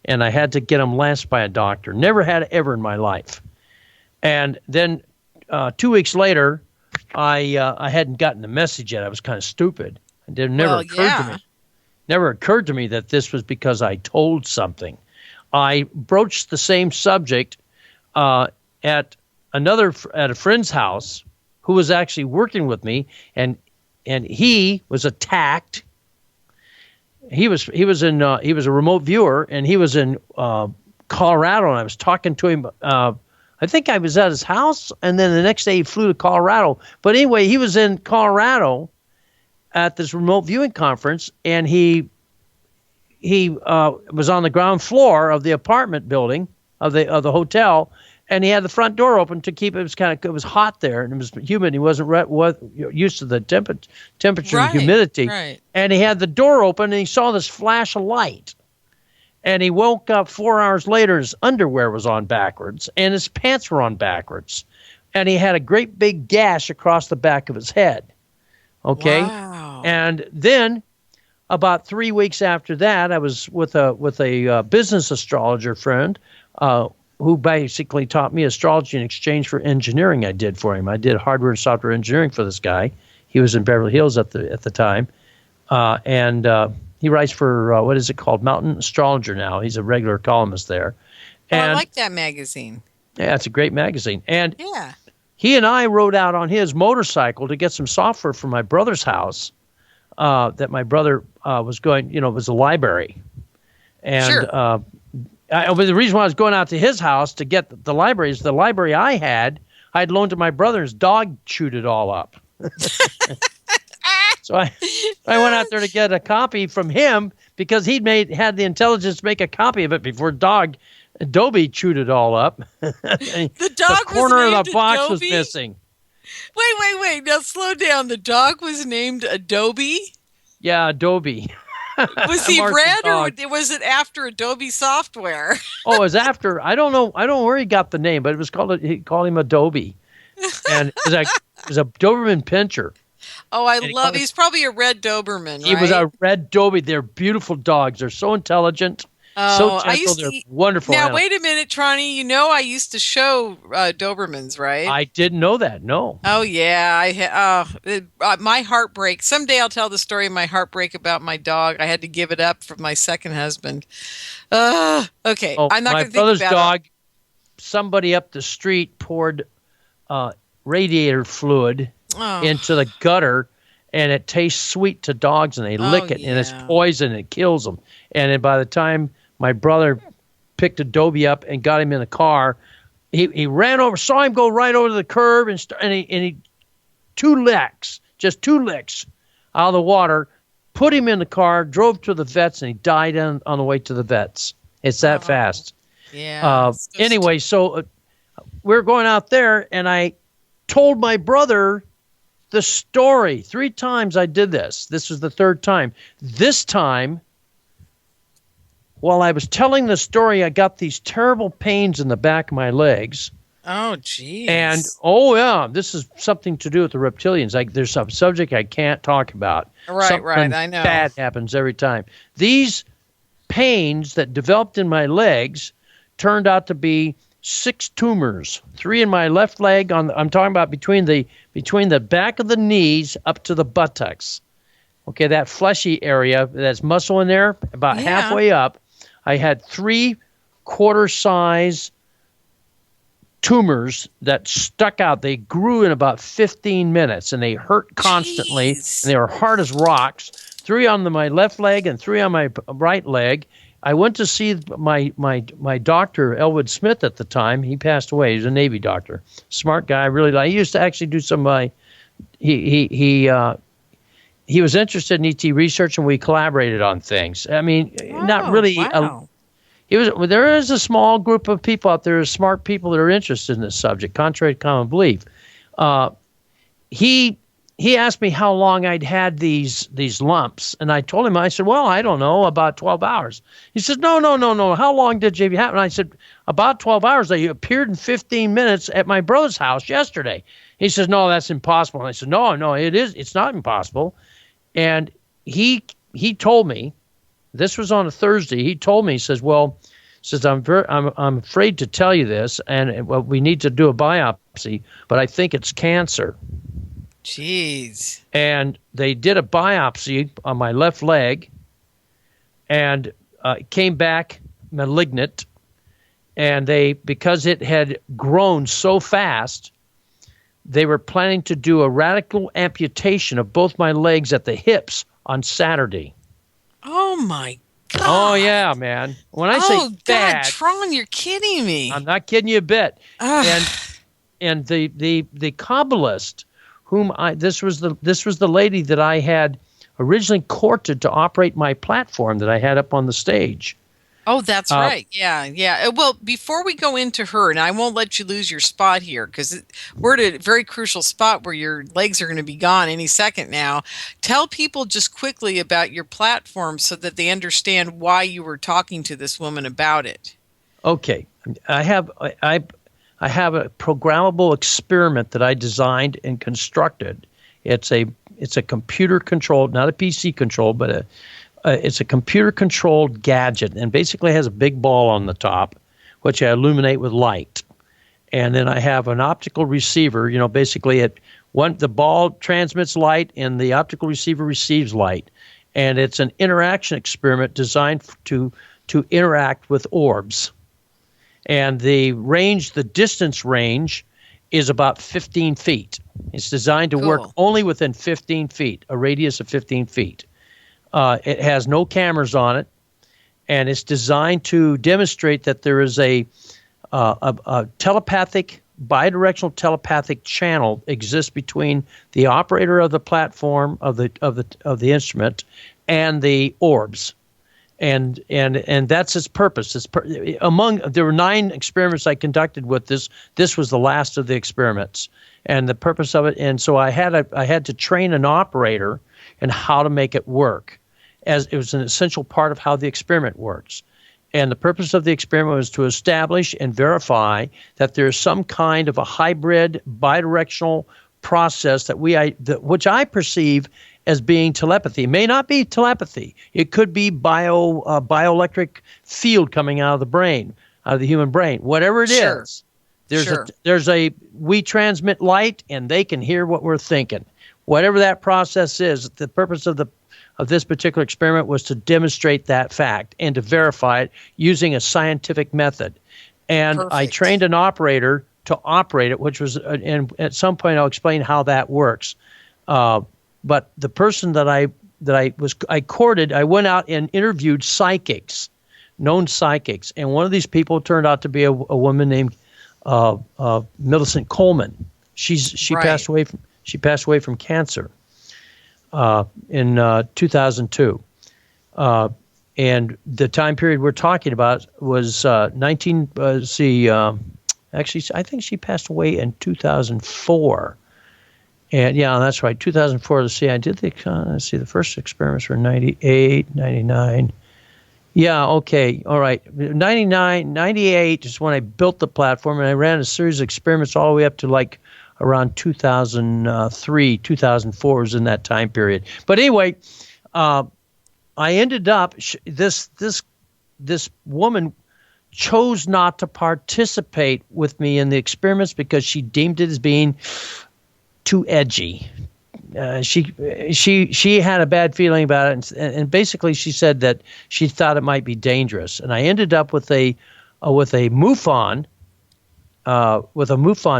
S4: and I had to get them lanced by a doctor. Never had it ever in my life. And then 2 weeks later, I hadn't gotten the message yet. I was kind of stupid. It never occurred to me that this was because I told something. I broached the same subject at a friend's house who was actually working with me, and he was attacked. He was a remote viewer, and he was in Colorado, and I was talking to him. I think I was at his house, and then the next day he flew to Colorado. But anyway, he was in Colorado at this remote viewing conference, and he was on the ground floor of the apartment building of the hotel, and he had the front door open to keep it was hot there, and it was humid. He wasn't used to the temperature and humidity, and he had the door open, and he saw this flash of light. And he woke up 4 hours later, his underwear was on backwards, and his pants were on backwards. And he had a great big gash across the back of his head. Okay?
S3: Wow.
S4: And then, about 3 weeks after that, I was with a business astrologer friend who basically taught me astrology in exchange for engineering I did for him. I did hardware and software engineering for this guy. He was in Beverly Hills at the time. He writes for, what is it called? Mountain Astrologer now. He's a regular columnist there.
S3: And I like that magazine.
S4: Yeah, it's a great magazine. And he and I rode out on his motorcycle to get some software for my brother's house that my brother was going, it was a library. And the reason why I was going out to his house to get the library is the library I'd loaned to my brother. His dog chewed it all up. So I went out there to get a copy from him because he'd had the intelligence to make a copy of it before dog Adobe chewed it all up.
S3: The
S4: corner of the box was missing.
S3: Wait. Now slow down. The dog was named Adobe?
S4: Yeah, Adobe.
S3: Was he red or was it after Adobe software?
S4: Oh, it was after. I don't know where he got the name, but he called him Adobe. And it was a Doberman Pinscher.
S3: Oh, he's probably a red Doberman, right?
S4: He was a red Dobie. They're beautiful dogs. They're so intelligent, so gentle. They're wonderful
S3: Now,
S4: animals.
S3: wait a minute, Tronny. I used to show Dobermans, right?
S4: I didn't know that, no.
S3: Oh, yeah. My heartbreak. Someday I'll tell the story of my heartbreak about my dog. I had to give it up for my second husband. Okay, I'm not going to think about it.
S4: My brother's dog, somebody up the street poured radiator fluid into the gutter, and it tastes sweet to dogs, and they lick it, and it's poison, and it kills them. And then by the time my brother picked Adobe up and got him in the car, he ran over, saw him go right over the curb, and he just two licks out of the water, put him in the car, drove to the vets, and he died on the way to the vets. It's that fast.
S3: Yeah.
S4: Anyway, so we're going out there, and I told my brother the story. 3 times I did this. This was the 3rd time. This time, while I was telling the story, I got these terrible pains in the back of my legs.
S3: Oh, geez.
S4: And, this is something to do with the reptilians. There's some subject I can't talk about.
S3: Right, I know.
S4: Bad happens every time. These pains that developed in my legs turned out to be 6 tumors, 3 in my left leg. I'm talking about between the back of the knees up to the buttocks. Okay, that fleshy area, that's muscle in there, about halfway up. I had 3 quarter-size tumors that stuck out. They grew in about 15 minutes, and they hurt constantly.
S3: Jeez.
S4: And they were hard as rocks. 3 on my left leg and 3 on my right leg. I went to see my doctor, Elwood Smith, at the time. He passed away. He was a Navy doctor. Smart guy. He used to actually do some he was interested in ET research, and we collaborated on things. I mean, not really.
S3: Wow.
S4: There is a small group of people out there, smart people that are interested in this subject, contrary to common belief. He asked me how long I'd had these lumps, and I told him, I said, well, I don't know, about 12 hours. He said, no, how long did you have? And I said, about 12 hours. They appeared in 15 minutes at my brother's house yesterday. He says, no, that's impossible. And I said, no, it is. It's not impossible. And he told me, this was on a Thursday. He told me, he says, I'm afraid to tell you this, and we need to do a biopsy, but I think it's cancer.
S3: Jeez.
S4: And they did a biopsy on my left leg, and it came back malignant. And because it had grown so fast, they were planning to do a radical amputation of both my legs at the hips on Saturday.
S3: Oh, my God.
S4: Oh, yeah, man. When I say bad,
S3: Tron, you're kidding me.
S4: I'm not kidding you a bit. And the Kabbalist, this was the lady that I had originally courted to operate my platform that I had up on the stage.
S3: Oh, that's right. Yeah. Well, before we go into her, and I won't let you lose your spot here, because we're at a very crucial spot where your legs are going to be gone any second now. Tell people just quickly about your platform so that they understand why you were talking to this woman about it.
S4: Okay. I have a programmable experiment that I designed and constructed. It's a computer controlled, not a PC controlled, but it's a computer-controlled gadget, and basically has a big ball on the top, which I illuminate with light. And then I have an optical receiver. Basically, the ball transmits light, and the optical receiver receives light. And it's an interaction experiment designed to interact with orbs. And the distance range is about 15 feet. It's designed to work only within 15 feet, a radius of 15 feet. It has no cameras on it, and it's designed to demonstrate that there is a bidirectional telepathic channel exists between the operator of the platform of the instrument and the orbs, and that's its purpose. There were 9 experiments I conducted with this. This was the last of the experiments, and the purpose of it. And so I had to train an operator in how to make it work, as it was an essential part of how the experiment works. And the purpose of the experiment was to establish and verify that there is some kind of a hybrid bidirectional process which I perceive as being telepathy. It may not be telepathy. It could be bioelectric field coming out of the brain, out of the human brain. Whatever it is, we transmit light, and they can hear what we're thinking. Whatever that process is, the purpose of this particular experiment was to demonstrate that fact and to verify it using a scientific method. And perfect. I trained an operator to operate it, which was, and at some point I'll explain how that works. But the person that I courted, I went out and interviewed psychics, known psychics, and one of these people turned out to be a woman named Millicent Coleman. She passed away from cancer in 2002. And the time period we're talking about was actually, I think she passed away in 2004. And yeah, that's right, 2004. Let's see, I did the first experiments were 98, 99. Yeah, okay, all right. 99, 98 is when I built the platform, and I ran a series of experiments all the way up to like around 2003, 2004 was in that time period. But anyway, I ended up, this woman chose not to participate with me in the experiments because she deemed it as being too edgy. She had a bad feeling about it, and basically she said that she thought it might be dangerous. And I ended up with a MUFON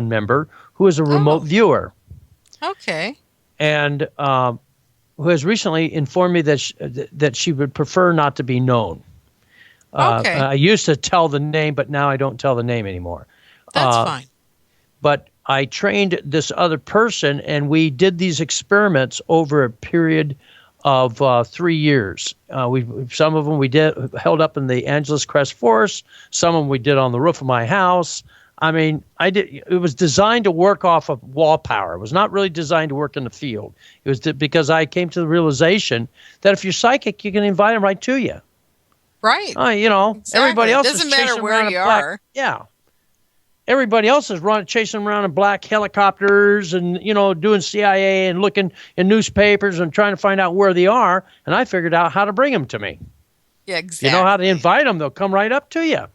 S4: member who is a remote viewer.
S3: Okay.
S4: And who has recently informed me that she would prefer not to be known. Okay. I used to tell the name, but now I don't tell the name anymore.
S3: That's fine. But
S4: I trained this other person, and we did these experiments over a period of 3 years. Some of them we held up in the Angeles Crest Forest. Some of them we did on the roof of my house. I mean, it was designed to work off of wall power. It was not really designed to work in the field. It was because I came to the realization that if you're psychic, you can invite them right to you.
S3: Right.
S4: Exactly. Everybody else
S3: doesn't matter where you are.
S4: Yeah. Everybody else is chasing around in black helicopters and, doing CIA and looking in newspapers and trying to find out where they are. And I figured out how to bring them to me.
S3: Yeah, exactly.
S4: You know how to invite them. They'll come right up to you.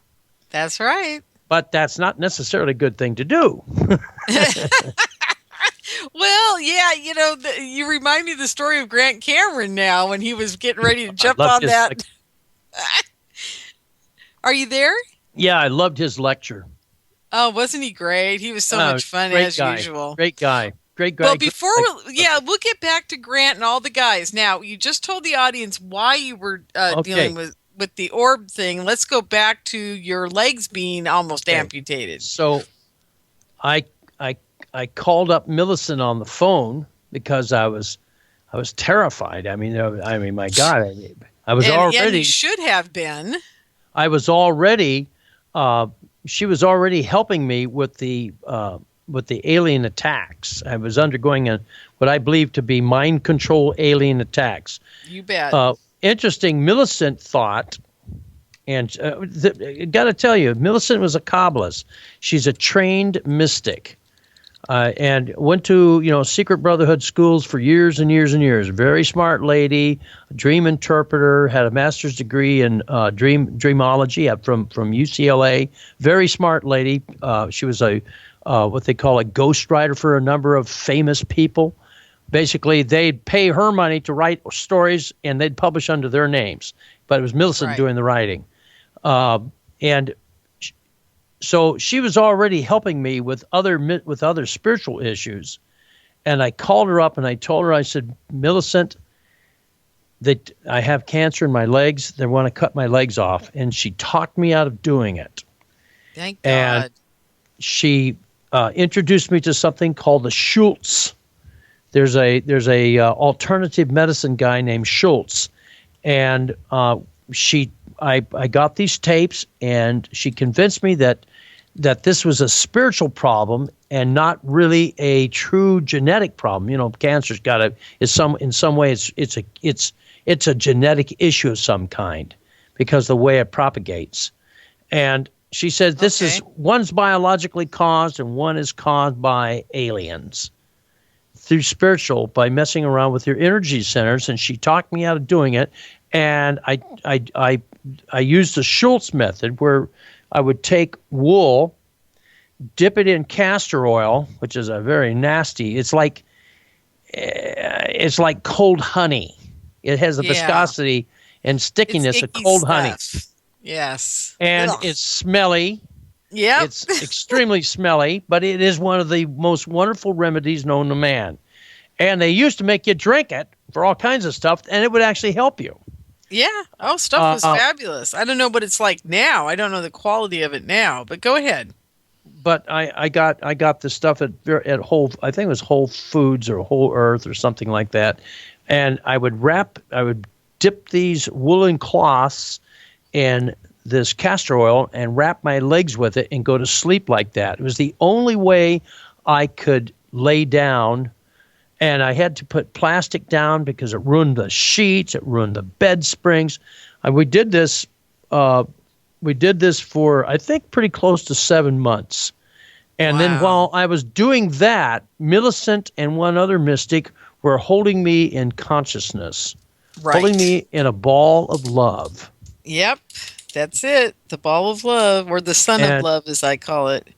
S3: That's right.
S4: But that's not necessarily a good thing to do.
S3: Well, yeah, you remind me of the story of Grant Cameron now when he was getting ready to jump on that. Are you there?
S4: Yeah, I loved his lecture.
S3: Oh, wasn't he great? He was so much fun as usual.
S4: Great guy. Great guy.
S3: Well, we'll get back to Grant and all the guys. Now, you just told the audience why you were dealing with the orb thing. Let's go back to your legs being almost amputated.
S4: So, I called up Millicent on the phone because I was terrified. I mean, my God, I was already.
S3: And you should have been.
S4: I was already. She was already helping me with the alien attacks. I was undergoing what I believe to be mind control alien attacks.
S3: You bet.
S4: Interesting. Millicent thought, and got to tell you, Millicent was a Kabbalist. She's a trained mystic, and went to secret brotherhood schools for years and years and years. Very smart lady, a dream interpreter, had a master's degree in dreamology from UCLA. Very smart lady. She was a what they call a ghostwriter for a number of famous people. Basically, they'd pay her money to write stories, and they'd publish under their names. But it was Millicent doing the writing. So she was already helping me with other spiritual issues. And I called her up and I told her, I said, Millicent, that I have cancer in my legs. They want to cut my legs off. And she talked me out of doing it.
S3: Thank God.
S4: And she introduced me to something called the Schultz. There's a alternative medicine guy named Schultz. And I got these tapes, and she convinced me that this was a spiritual problem and not really a true genetic problem. Cancer's in some way it's a genetic issue of some kind because the way it propagates. And she said one's biologically caused and one is caused by aliens. through spiritual by messing around with your energy centers, and she talked me out of doing it. And I used the Schultz method, where I would take wool, dip it in castor oil, which is a very nasty. It's like cold honey. It has the viscosity and stickiness of cold honey.
S3: Yes.
S4: And it's smelly.
S3: Yeah.
S4: It's extremely smelly, but it is one of the most wonderful remedies known to man. And they used to make you drink it for all kinds of stuff, and it would actually help you.
S3: Yeah. Oh, stuff was fabulous. I don't know what it's like now. I don't know the quality of it now, but go ahead.
S4: But I got the stuff at I think it was Whole Foods or Whole Earth or something like that. And I would dip these woolen cloths in this castor oil and wrap my legs with it and go to sleep like that. It was the only way I could lay down, and I had to put plastic down because it ruined the sheets, it ruined the bed springs. We did this for, I think, pretty close to 7 months. And then while I was doing that, Millicent and one other mystic were holding me in consciousness, holding me in a ball of love.
S3: Yep. That's it. The ball of love, or the sun of love, as I call it.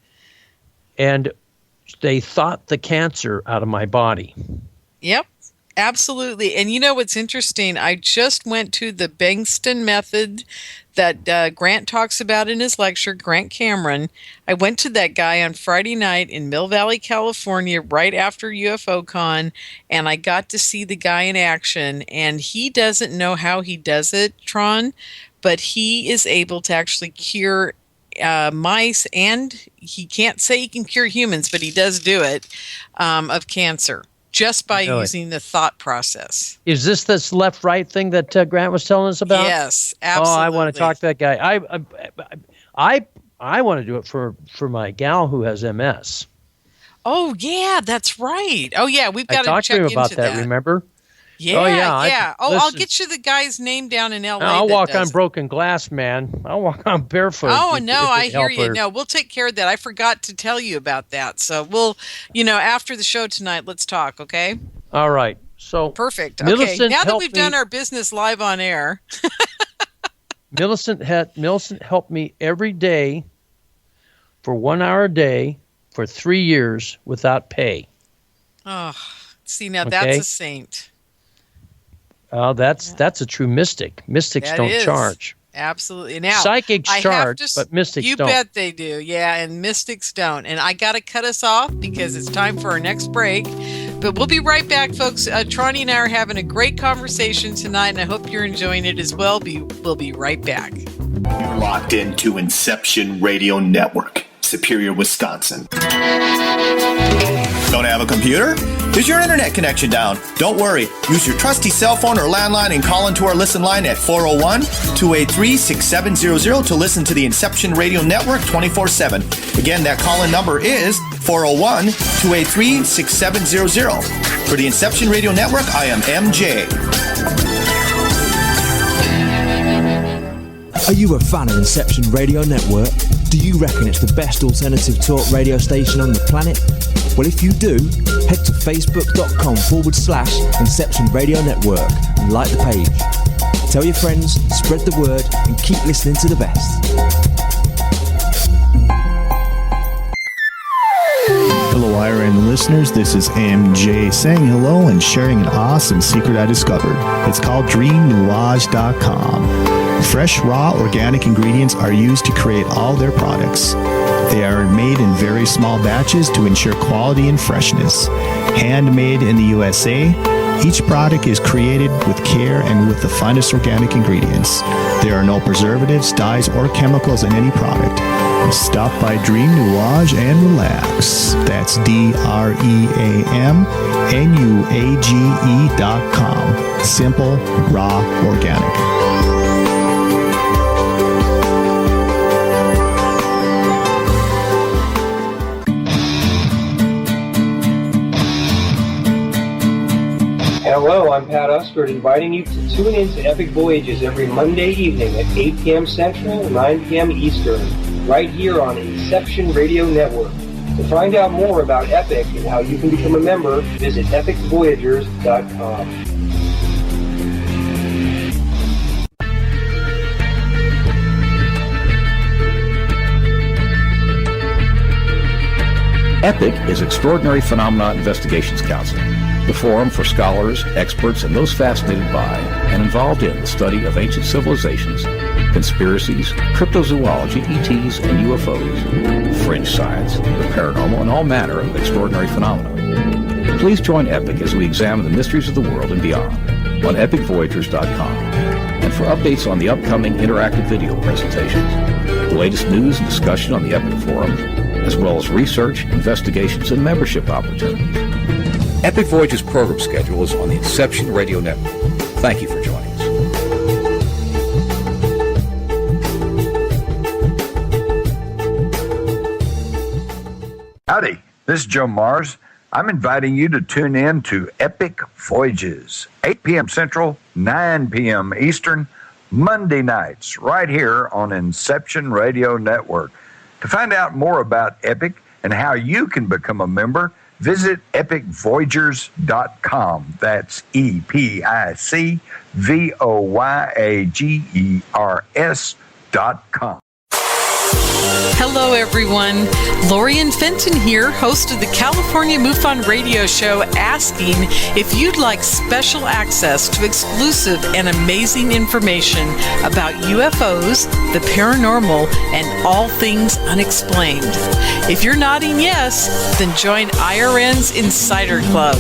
S4: And they thought the cancer out of my body.
S3: Yep, absolutely. And you know what's interesting? I just went to the Bengston method that Grant talks about in his lecture, Grant Cameron. I went to that guy on Friday night in Mill Valley, California, right after UFOCon, and I got to see the guy in action. And he doesn't know how he does it, Tron, but he is able to actually cure mice, and he can't say he can cure humans, but he does do it, of cancer, just by using the thought process.
S4: Is this left-right thing that Grant was telling us about?
S3: Yes, absolutely.
S4: Oh, I want to talk to that guy. I want to do it for my gal who has MS.
S3: Oh, yeah, that's right. Oh, yeah, we've got to check into that.
S4: I talked to him about that, remember?
S3: Yeah, yeah. I'll get you the guy's name down in L.A.
S4: I'll walk on broken glass, man. I'll walk on barefoot.
S3: Oh, no, I hear you. No, we'll take care of that. I forgot to tell you about that. So we'll, after the show tonight, let's talk, okay?
S4: All right. So
S3: perfect. Okay, now that we've done our business live on air.
S4: Millicent helped me every day for 1 hour a day for 3 years without pay.
S3: Oh, see, now that's a saint.
S4: That's a true mystic. Mystics don't charge.
S3: Absolutely. Now,
S4: psychics charge, but mystics don't.
S3: You bet they do. Yeah, and mystics don't. And I got to cut us off because it's time for our next break. But we'll be right back, folks. Tronny and I are having a great conversation tonight, and I hope you're enjoying it as well. We'll be right back.
S10: You're locked into Inception Radio Network, Superior, Wisconsin. Don't have a computer? Is your internet connection down? Don't worry. Use your trusty cell phone or landline and call into our listen line at 401-283-6700 to listen to the Inception Radio Network 24/7. Again, that call-in number is 401-283-6700. For the Inception Radio Network, I am MJ.
S6: Are you a fan of Inception Radio Network? Do you reckon it's the best alternative talk radio station on the planet? Well, if you do, head to facebook.com/Inception Radio Network and like the page. Tell your friends, spread the word, and keep listening to the best.
S1: Hello, IRN listeners. This is MJ saying hello and sharing an awesome secret I discovered. It's called DreamNuage.com. Fresh, raw, organic ingredients are used to create all their products. They are made in very small batches to ensure quality and freshness. Handmade in the USA, each product is created with care and with the finest organic ingredients. There are no preservatives, dyes, or chemicals in any product. Stop by Dream Nuage and relax. That's DreamNuage.com. Simple, raw, organic.
S7: Hello, I'm Pat Usford, inviting you to tune in to Epic Voyages every Monday evening at 8 p.m. Central, 9 p.m. Eastern, right here on Inception Radio Network. To find out more about Epic and how you can become a member, visit epicvoyagers.com.
S8: EPIC is Extraordinary Phenomena Investigations Council, the forum for scholars, experts, and those fascinated by and involved in the study of ancient civilizations, conspiracies, cryptozoology, ETs, and UFOs, fringe science, the paranormal, and all manner of extraordinary phenomena. Please join EPIC as we examine the mysteries of the world and beyond on epicvoyagers.com. And for updates on the upcoming interactive video presentations, the latest news and discussion on the EPIC forum, as well as research, investigations, and membership opportunities. Epic Voyages program schedule is on the Inception Radio Network. Thank you for joining us.
S9: Howdy, this is Joe Mars. I'm inviting you to tune in to Epic Voyages, 8 p.m. Central, 9 p.m. Eastern, Monday nights, right here on Inception Radio Network. To find out more about Epic and how you can become a member, visit epicvoyagers.com. That's epicvoyagers.com.
S3: Hello, everyone. Lorien Fenton here, host of the California MUFON Radio Show, asking if you'd like special access to exclusive and amazing information about UFOs, the paranormal, and all things unexplained. If you're nodding yes, then join IRN's Insider Club.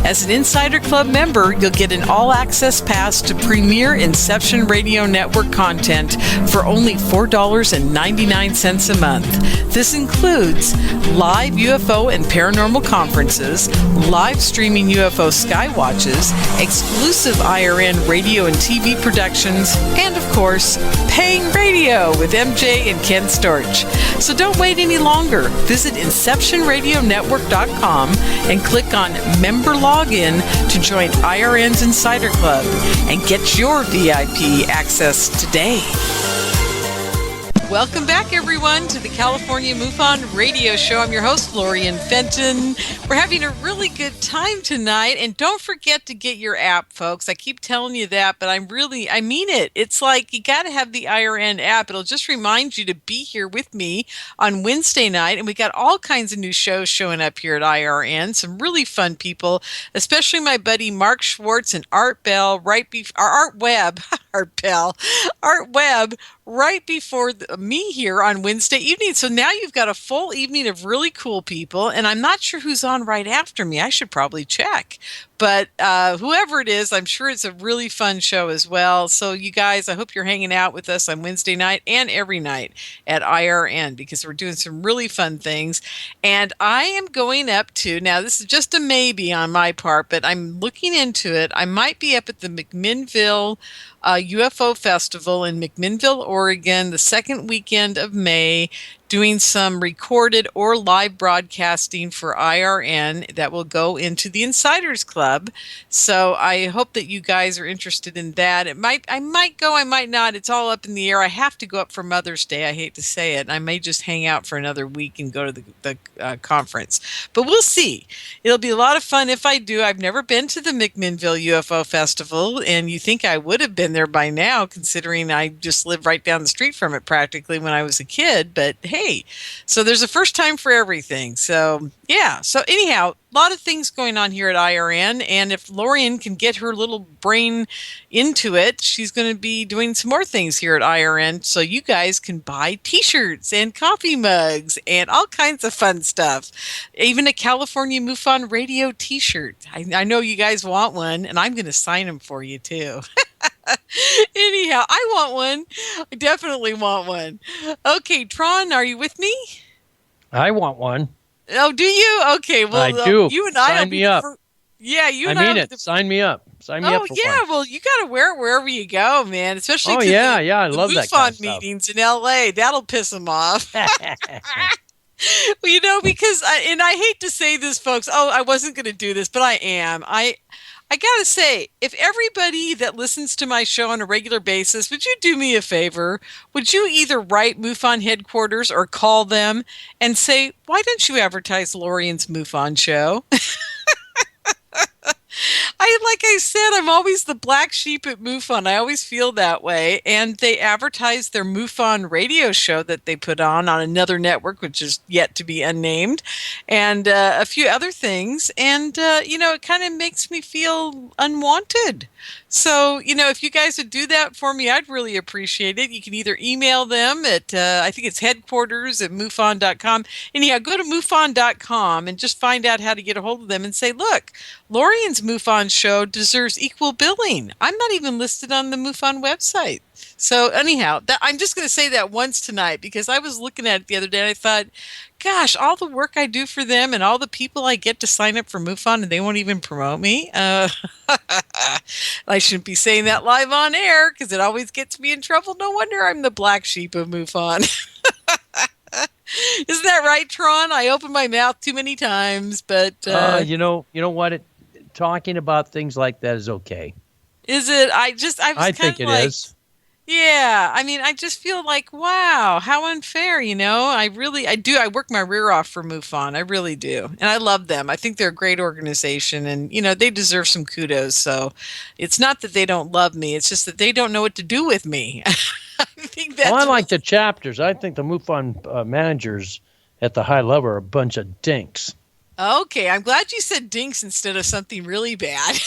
S3: As an Insider Club member, you'll get an all-access pass to premier Inception Radio Network content for only $4.99 a month. This includes live UFO and paranormal conferences, live streaming UFO skywatches, exclusive IRN radio and TV productions, and of course, paying radio with MJ and Ken Storch. So don't wait any longer. Visit InceptionRadioNetwork.com and click on Member Login to join IRN's Insider Club and get your VIP access today. Welcome back, everyone, to the California MUFON Radio Show. I'm your host, Lorien Fenton. We're having a really good time tonight, and don't forget to get your app, folks. I keep telling you that, but I mean it. It's like you got to have the IRN app. It'll just remind you to be here with me on Wednesday night, and we got all kinds of new shows showing up here at IRN. Some really fun people, especially my buddy Mark Schwartz and Art Bell, Art Webb, right before me here on Wednesday evening. So now you've got a full evening of really cool people, and I'm not sure who's on right after me. I should probably check. But whoever it is, I'm sure it's a really fun show as well. So you guys, I hope you're hanging out with us on Wednesday night and every night at IRN, because we're doing some really fun things. And I am going up to, now this is just a maybe on my part, but I'm looking into it. I might be up at the McMinnville UFO Festival in McMinnville, Oregon, the second weekend of May, doing some recorded or live broadcasting for IRN that will go into the Insiders Club. So I hope that you guys are interested in that. I might go, I might not. It's all up in the air. I have to go up for Mother's Day. I hate to say it. I may just hang out for another week and go to the conference. But we'll see. It'll be a lot of fun if I do. I've never been to the McMinnville UFO Festival, and you think I would have been there by now, considering I just lived right down the street from it practically when I was a kid. But hey, so there's a first time for everything. So yeah. So anyhow, a lot of things going on here at IRN, and if Lorien can get her little brain into it, she's going to be doing some more things here at IRN, so you guys can buy t-shirts and coffee mugs and all kinds of fun stuff. Even a California MUFON Radio t-shirt. I know you guys want one, and I'm going to sign them for you too. Anyhow, I want one. I definitely want one. Okay, Tron, are you with me?
S4: I want one.
S3: Oh, do you? Okay, well,
S4: I do.
S3: You and I
S4: sign me up.
S3: Yeah, you.
S4: I
S3: and
S4: mean
S3: I
S4: it. Sign me up. Sign me up. For
S3: yeah.
S4: one.
S3: Well, you got to wear it wherever you go, man. Especially.
S4: Oh yeah. I love that kind of stuff.
S3: Meetings in LA. That'll piss them off. Well, because I hate to say this, folks. Oh, I wasn't going to do this, but I am. I gotta say, if everybody that listens to my show on a regular basis, would you do me a favor? Would you either write MUFON headquarters or call them and say, why don't you advertise Lorien's MUFON show? Like I said, I'm always the black sheep at MUFON. I always feel that way. And they advertise their MUFON radio show that they put on another network, which is yet to be unnamed, and a few other things. And, it kind of makes me feel unwanted. So, if you guys would do that for me, I'd really appreciate it. You can either email them at, I think it's headquarters@MUFON.com. Anyhow, go to MUFON.com and just find out how to get a hold of them and say, look, Lorien's MUFON show deserves equal billing. I'm not even listed on the MUFON website. So anyhow, I'm just going to say that once tonight because I was looking at it the other day and I thought, gosh, all the work I do for them and all the people I get to sign up for MUFON and they won't even promote me. I shouldn't be saying that live on air because it always gets me in trouble. No wonder I'm the black sheep of MUFON. Isn't that right, Tron? I open my mouth too many times, but
S4: you know what? Talking about things like that is okay.
S3: Is it? I think it is. Yeah, I just feel like, wow, how unfair, I do. I work my rear off for MUFON. I really do. And I love them. I think they're a great organization and, they deserve some kudos. So it's not that they don't love me. It's just that they don't know what to do with me. I think that's
S4: I like the chapters. I think the MUFON managers at the high level are a bunch of dinks.
S3: Okay, I'm glad you said dinks instead of something really bad.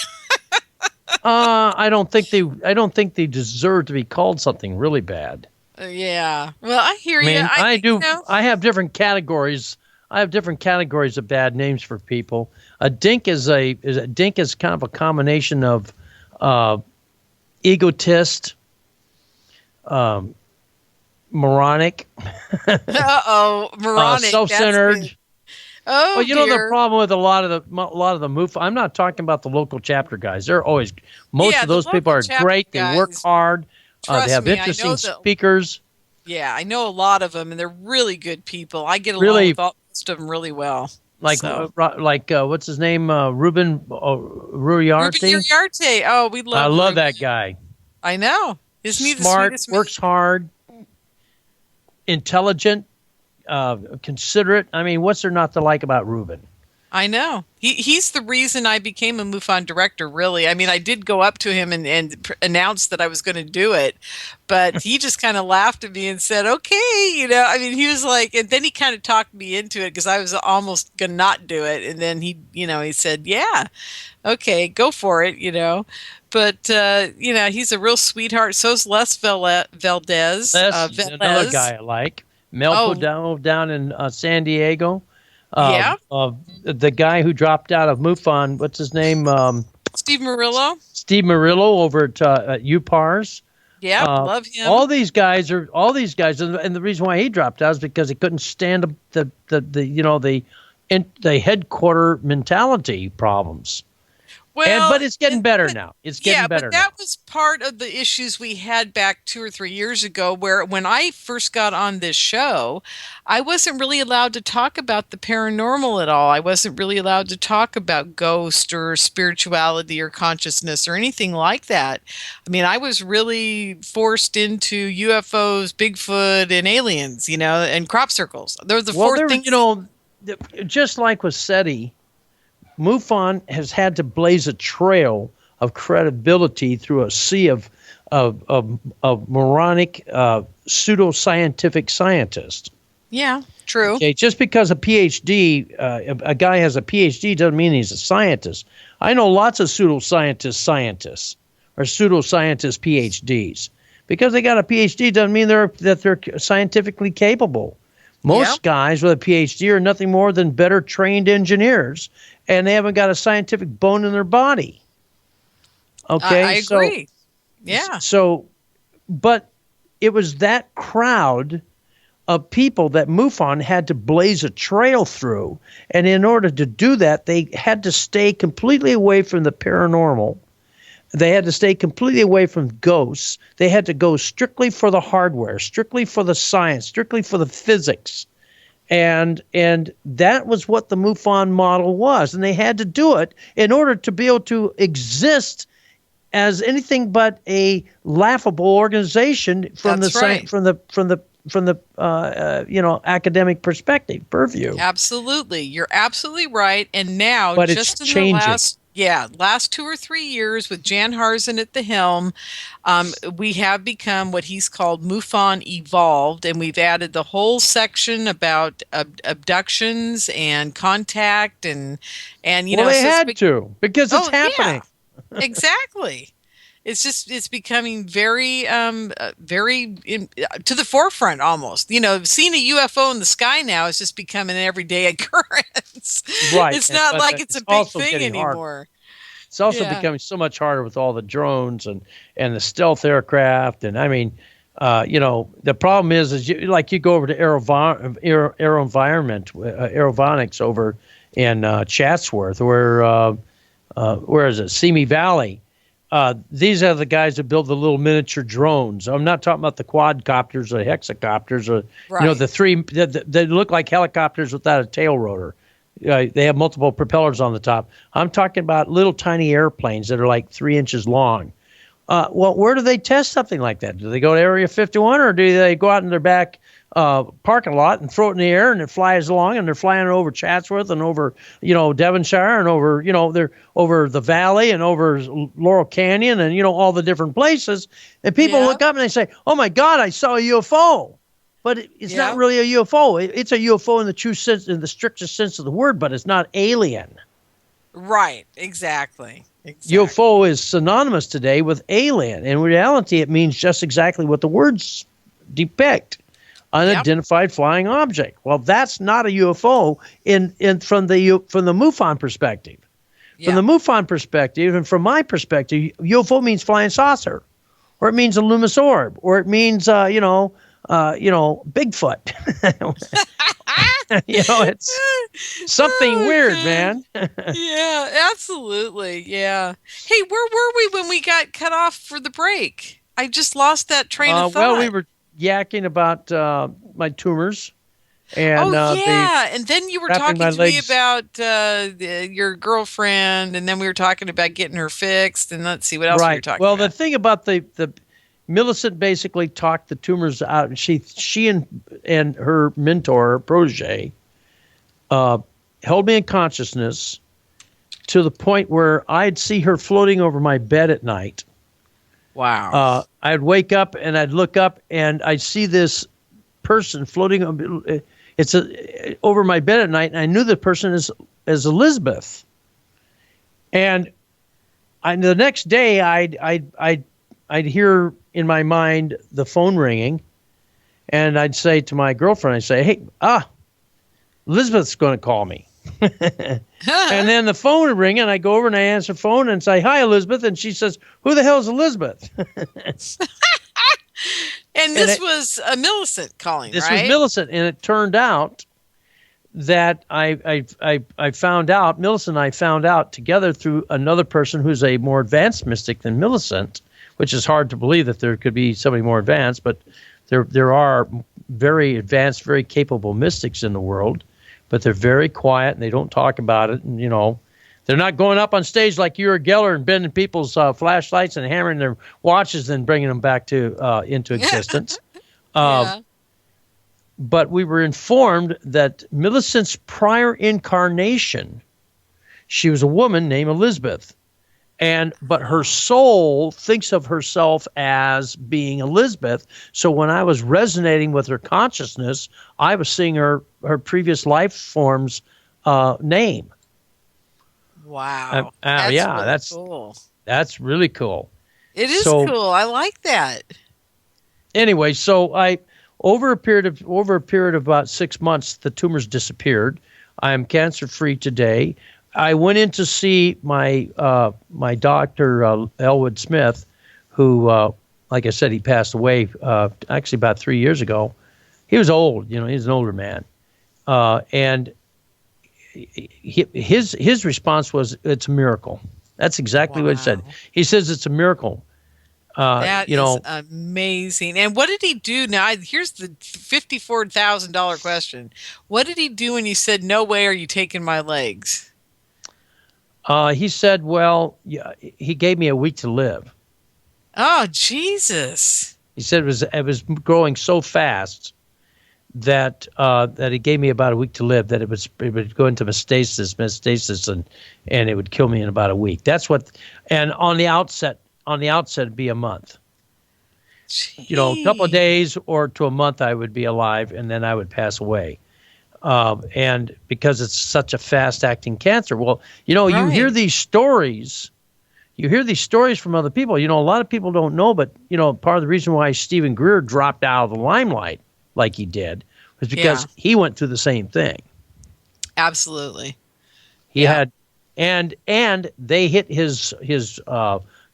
S4: I don't think they deserve to be called something really bad.
S3: Yeah. Well, I hear you.
S4: I do. I have different categories. I have different categories of bad names for people. A dink is kind of a combination of egotist, moronic,
S3: moronic,
S4: self-centered.
S3: Oh,
S4: well, the problem with a lot of the MUFON. I'm not talking about the local chapter guys. They're always most of those people are great. They work hard. They have interesting speakers.
S3: Yeah, I know a lot of them, and they're really good people. I get along with most of them really well.
S4: What's his name? Ruben Uriarte.
S3: Ruben Uriarte. Oh, we love.
S4: I love that guy.
S3: I know. Isn't he
S4: smart?
S3: The sweetest
S4: works hard, intelligent. Considerate. What's there not to like about Ruben?
S3: I know. He's the reason I became a MUFON director, really. I did go up to him and announce that I was going to do it, but he just kind of laughed at me and said, okay, he was like, and then he kind of talked me into it because I was almost going to not do it. And then he said, yeah, okay, go for it, But, he's a real sweetheart. So's Les Valdez.
S4: Another guy I like. Melco down in San Diego. The guy who dropped out of MUFON, what's his name?
S3: Steve Murillo.
S4: Steve Murillo over at UPARS.
S3: Yeah, love him.
S4: All these guys, and the reason why he dropped out is because he couldn't stand the headquarter mentality problems.
S3: Well,
S4: but it's getting better now. It's getting better.
S3: But that was part of the issues we had back 2 or 3 years ago, where when I first got on this show, I wasn't really allowed to talk about the paranormal at all. I wasn't really allowed to talk about ghost or spirituality or consciousness or anything like that. I was really forced into UFOs, Bigfoot, and aliens, and crop circles. Those are the four things.
S4: Just like with SETI, MUFON has had to blaze a trail of credibility through a sea of moronic, pseudoscientific scientists.
S3: Yeah, true.
S4: Okay, just because a guy has a PhD doesn't mean he's a scientist. I know lots of scientists or pseudoscientist PhDs. Because they got a PhD doesn't mean that they're scientifically capable. Most guys with a PhD are nothing more than better trained engineers, and they haven't got a scientific bone in their body. Okay,
S3: I agree.
S4: But it was that crowd of people that MUFON had to blaze a trail through, and in order to do that, they had to stay completely away from the paranormal. They had to stay completely away from ghosts. They had to go strictly for the hardware, strictly for the science, strictly for the physics. And that was what the MUFON model was, and they had to do it in order to be able to exist as anything but a laughable organization from the academic perspective purview.
S3: Absolutely, you're absolutely right. And now,
S4: but
S3: just
S4: it's
S3: in
S4: changing.
S3: the last 2 or 3 years with Jan Harzen at the helm, we have become what he's called MUFON Evolved, and we've added the whole section about abductions and contact and
S4: they had to, because it's happening.
S3: Yeah, exactly. It's becoming very to the forefront almost. Seeing a UFO in the sky now is just becoming an everyday occurrence.
S4: Right.
S3: It's not like it's a big thing anymore.
S4: Hard. It's also becoming so much harder with all the drones and the stealth aircraft. And I mean, the problem is you go over to aerovonics over in Chatsworth, where is it? Simi Valley. These are the guys that build the little miniature drones. I'm not talking about the quadcopters or hexacopters or the three that look like helicopters without a tail rotor. They have multiple propellers on the top. I'm talking about little tiny airplanes that are like 3 inches long. Where do they test something like that? Do they go to Area 51 or do they go out in their back parking lot and throw it in the air and it flies along, and they're flying over Chatsworth and over, Devonshire and over, they're over the valley and over Laurel Canyon and, all the different places. And people look up and they say, "Oh my God, I saw a UFO." But it's not really a UFO. It's a UFO in the true sense, in the strictest sense of the word, but it's not alien.
S3: Right. Exactly.
S4: UFO is synonymous today with alien. In reality, it means just exactly what the words depict. Unidentified flying object. Well, that's not a UFO from the MUFON perspective. From the MUFON perspective, and from my perspective, UFO means flying saucer, or it means a luminous orb, or it means Bigfoot. It's something weird, man.
S3: Yeah, absolutely. Yeah. Hey, where were we when we got cut off for the break? I just lost that train of thought.
S4: Well, we were yakking about my tumors. And,
S3: and then you were talking to me about your girlfriend, and then we were talking about getting her fixed, and let's see what else we were talking about.
S4: Well, the thing about the Millicent basically talked the tumors out, and she and her mentor, her protege, held me in consciousness to the point where I'd see her floating over my bed at night.
S3: Wow.
S4: I'd wake up and I'd look up and I'd see this person floating over my bed at night, and I knew the person as Elizabeth. And the next day I'd hear in my mind the phone ringing, and I'd say to my girlfriend, I'd say, "Hey, Elizabeth's going to call me." And then the phone would ring, and I go over and I answer the phone and say, "Hi, Elizabeth." And she says, "Who the hell is Elizabeth?"
S3: And this was a Millicent calling,
S4: This was Millicent, and it turned out that I found out, Millicent and I found out together through another person who's a more advanced mystic than Millicent, which is hard to believe that there could be somebody more advanced, but there are very advanced, very capable mystics in the world, but they're very quiet and they don't talk about it, and they're not going up on stage like Uri Geller and bending people's flashlights and hammering their watches and bringing them back to into existence. But we were informed that Millicent's prior incarnation, she was a woman named Elizabeth, but her soul thinks of herself as being Elizabeth. So when I was resonating with her consciousness, I was seeing her previous life form's name.
S3: Wow. That's cool.
S4: That's really cool.
S3: It is cool. I like that.
S4: Anyway, so over a period of about 6 months, the tumors disappeared. I am cancer-free today. I went in to see my doctor, Elwood Smith, who, like I said, he passed away actually about 3 years ago. He was old, he's an older man, and his response was, "It's a miracle." That's exactly what he said. He says it's a miracle.
S3: That is amazing. And what did he do? Now, here's the $54,000 question. What did he do when you said, "No way are you taking my legs"?
S4: He said, well, yeah, he gave me a week to live.
S3: Oh, Jesus.
S4: He said it was growing so fast that that it gave me about a week to live, that it would go into metastasis, and it would kill me in about a week. That's what, and on the outset it'd be a month.
S3: Jeez.
S4: You know, a couple of days or to a month I would be alive, and then I would pass away. And because it's such a fast-acting cancer. Well, you know, you hear these stories. You hear these stories from other people. You know, a lot of people don't know, but, you know, part of the reason why Stephen Greer dropped out of the limelight like he did was because he went through the same thing.
S3: Absolutely.
S4: He had, and they hit his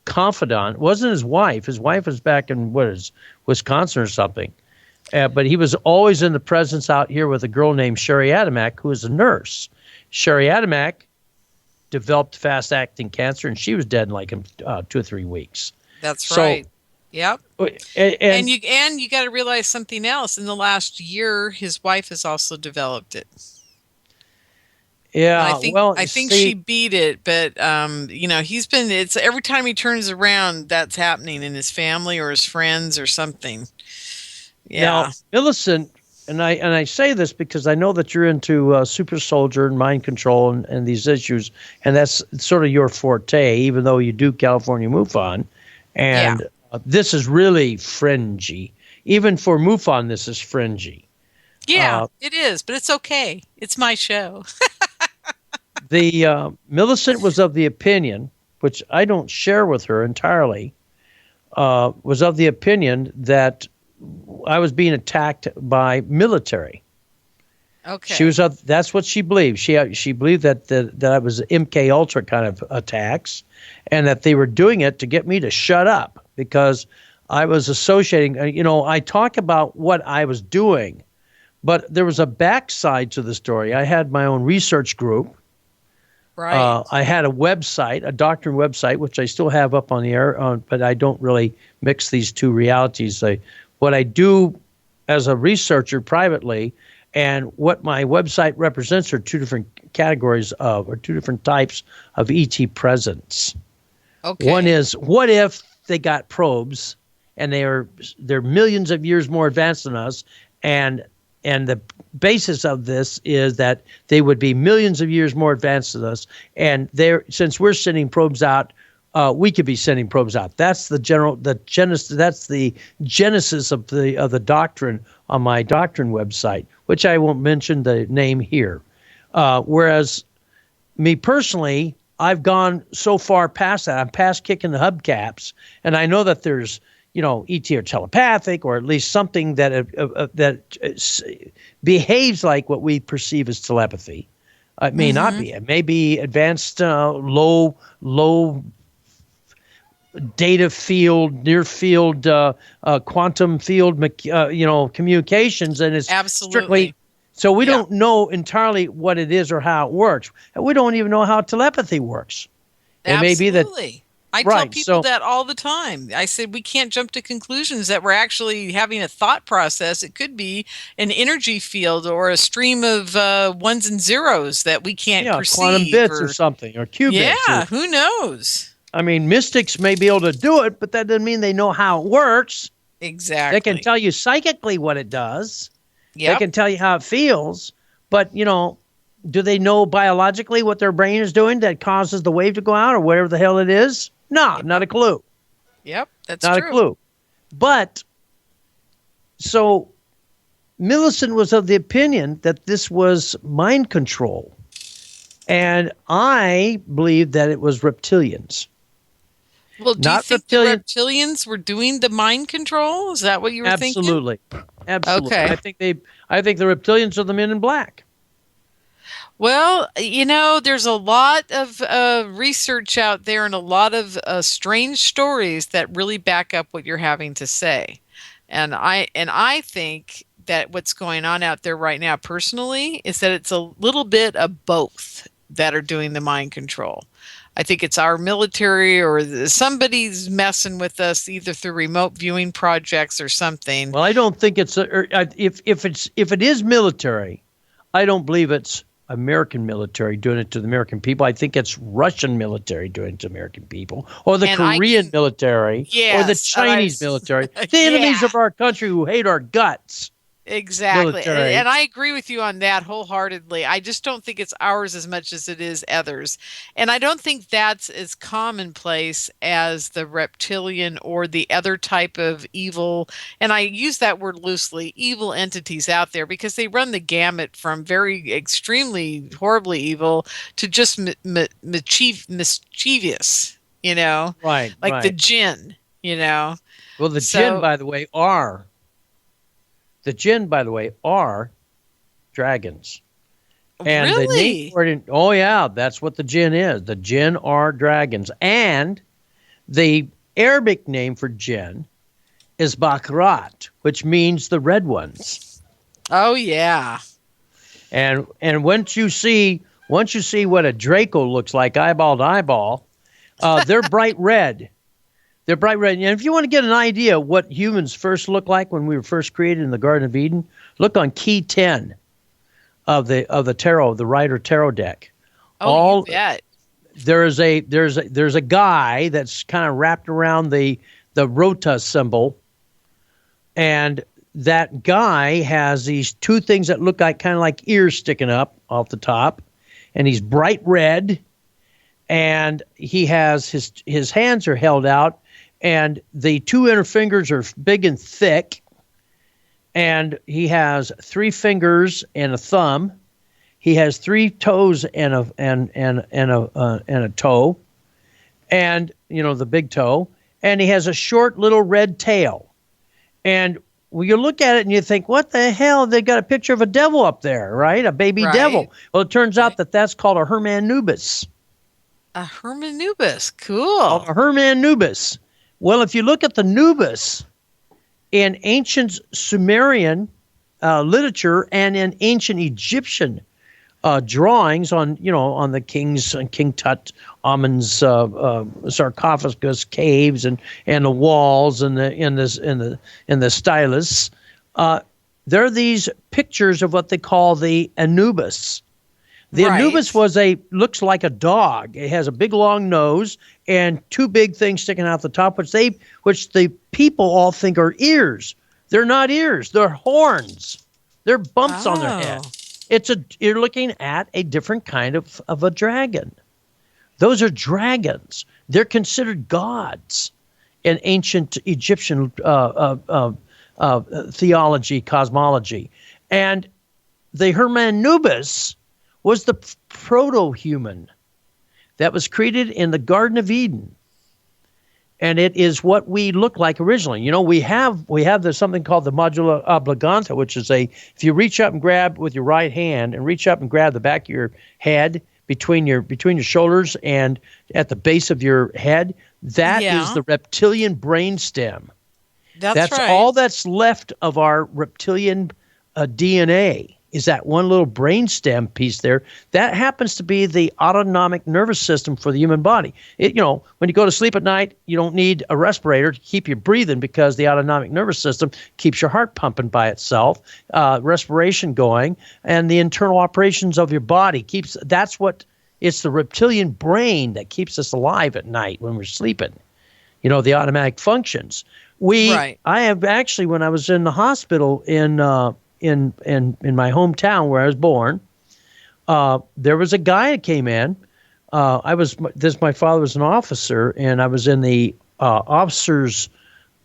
S4: confidant. It wasn't his wife. His wife was back in Wisconsin or something. But he was always in the presence out here with a girl named Sherry Adamak, who was a nurse. Sherry Adamak developed fast-acting cancer, and she was dead in like 2 or 3 weeks.
S3: That's right. Yep. And you got to realize something else. In the last year, his wife has also developed it.
S4: Yeah.
S3: I think she beat it, but you know, it's every time he turns around, that's happening in his family or his friends or something. Yeah.
S4: Now, Millicent, and I say this because I know that you're into super soldier and mind control and these issues, and that's sort of your forte, even though you do California MUFON. And this is really fringy. Even for MUFON, this is fringy.
S3: Yeah, it is, but it's okay. It's my show.
S4: The Millicent was of the opinion, which I don't share with her entirely, was of the opinion that I was being attacked by military. Okay. That's what she believed. She believed that it was MK Ultra kind of attacks, and that they were doing it to get me to shut up because I was associating. You know, I talk about what I was doing, but there was a backside to the story. I had my own research group. Right. I had a website, a doctrine website, which I still have up on the air, but I don't really mix these two realities. What I do as a researcher privately and what my website represents are two different categories or two different types of ET presence. Okay. One is, what if they got probes and they're millions of years more advanced than us, and the basis of this is that they would be millions of years more advanced than us, and since we're sending probes out, we could be sending probes out. That's the genesis. That's the genesis of the doctrine on my doctrine website, which I won't mention the name here. Whereas me personally, I've gone so far past that. I'm past kicking the hubcaps, and I know that there's, you know, ET or telepathic, or at least something that behaves like what we perceive as telepathy. It may not be. It may be advanced, low data field, near field, quantum field, communications, and it's strictly. So we don't know entirely what it is or how it works, and we don't even know how telepathy works. It may be that.
S3: I tell people that all the time. I said we can't jump to conclusions that we're actually having a thought process. It could be an energy field or a stream of ones and zeros that we can't perceive.
S4: Quantum bits or something, or qubits.
S3: Yeah, who knows?
S4: I mean, mystics may be able to do it, but that doesn't mean they know how it works.
S3: Exactly.
S4: They can tell you psychically what it does. Yep. They can tell you how it feels, but, you know, do they know biologically what their brain is doing that causes the wave to go out or whatever the hell it is? No, not a clue.
S3: Yep, that's true.
S4: Not a clue. But, so, Millicent was of the opinion that this was mind control. And I believe that it was reptilians.
S3: Well, do you think the reptilians were doing the mind control? Is that what you were thinking?
S4: Absolutely. Okay. I think the reptilians are the men in black.
S3: Well, you know, there's a lot of research out there and a lot of strange stories that really back up what you're having to say. And I think that what's going on out there right now personally is that it's a little bit of both that are doing the mind control. I think it's our military or somebody's messing with us either through remote viewing projects or something.
S4: Well, I don't think it's if it is military, I don't believe it's American military doing it to the American people. I think it's Russian military doing it to American people, or the Korean military, or the Chinese military, the enemies of our country who hate our guts.
S3: Exactly. And I agree with you on that wholeheartedly. I just don't think it's ours as much as it is others. And I don't think that's as commonplace as the reptilian or the other type of evil, and I use that word loosely, evil entities out there, because they run the gamut from very extremely horribly evil to just mischievous, you know?
S4: Right.
S3: Like the jinn, you know?
S4: Well, the jinn, by the way, are dragons. And
S3: really?
S4: The name for it, oh yeah, that's what the jinn is. The jinn are dragons. And the Arabic name for jinn is Bakrat, which means the red ones.
S3: Oh yeah.
S4: And once you see what a Draco looks like, eyeball to eyeball, they're bright red. They're bright red. And if you want to get an idea of what humans first looked like when we were first created in the Garden of Eden, look on key 10 of the tarot, the Rider Tarot deck.
S3: Oh, you bet.
S4: There's a guy that's kind of wrapped around the rota symbol, and that guy has these two things that look like kind of like ears sticking up off the top, and he's bright red, and he has his hands are held out. And the two inner fingers are big and thick, and he has 3 fingers and a thumb. He has 3 toes and a toe, and the big toe. And he has a short little red tail. And when you look at it and you think, what the hell? They got a picture of a devil up there, right? A baby devil. Well, it turns out that's called a Hermanubis.
S3: A Hermanubis, cool.
S4: A Hermanubis. Well, if you look at the Nubis in ancient Sumerian literature and in ancient Egyptian drawings on the kings and King Tut, Amun's sarcophagus caves and the walls and the stylus, there are these pictures of what they call the Anubis. The Anubis looks like a dog. It has a big long nose and 2 big things sticking out the top, which the people all think are ears. They're not ears. They're horns. They're bumps on their head. You're looking at a different kind of a dragon. Those are dragons. They're considered gods in ancient Egyptian theology, cosmology. And the Hermanubis was the proto-human that was created in the Garden of Eden. And it is what we look like originally. We have something called the medulla oblongata, which is if you reach up and grab with your right hand and reach up and grab the back of your head between your shoulders and at the base of your head, that is the reptilian brainstem. That's right. All that's left of our reptilian DNA. Is that one little brainstem piece there. That happens to be the autonomic nervous system for the human body. When you go to sleep at night, you don't need a respirator to keep you breathing because the autonomic nervous system keeps your heart pumping by itself, respiration going, and the internal operations of your body it's the reptilian brain that keeps us alive at night when we're sleeping. The automatic functions. I have actually, when I was in the hospital in my hometown where I was born, there was a guy that came in. My father was an officer, and I was in the officers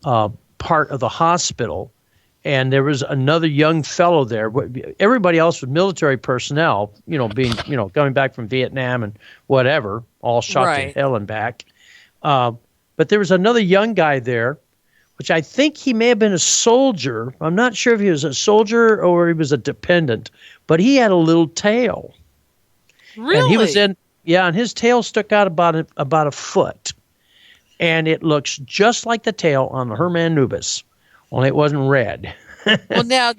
S4: part of the hospital, and there was another young fellow there. Everybody else was military personnel, coming back from Vietnam and whatever, all shot to hell and back. But there was another young guy there, which I think he may have been a soldier. I'm not sure if he was a soldier or he was a dependent, but he had a little tail.
S3: Really?
S4: And he was and his tail stuck out about a foot. And it looks just like the tail on the Hermanubis, only it wasn't red.
S3: Well, now,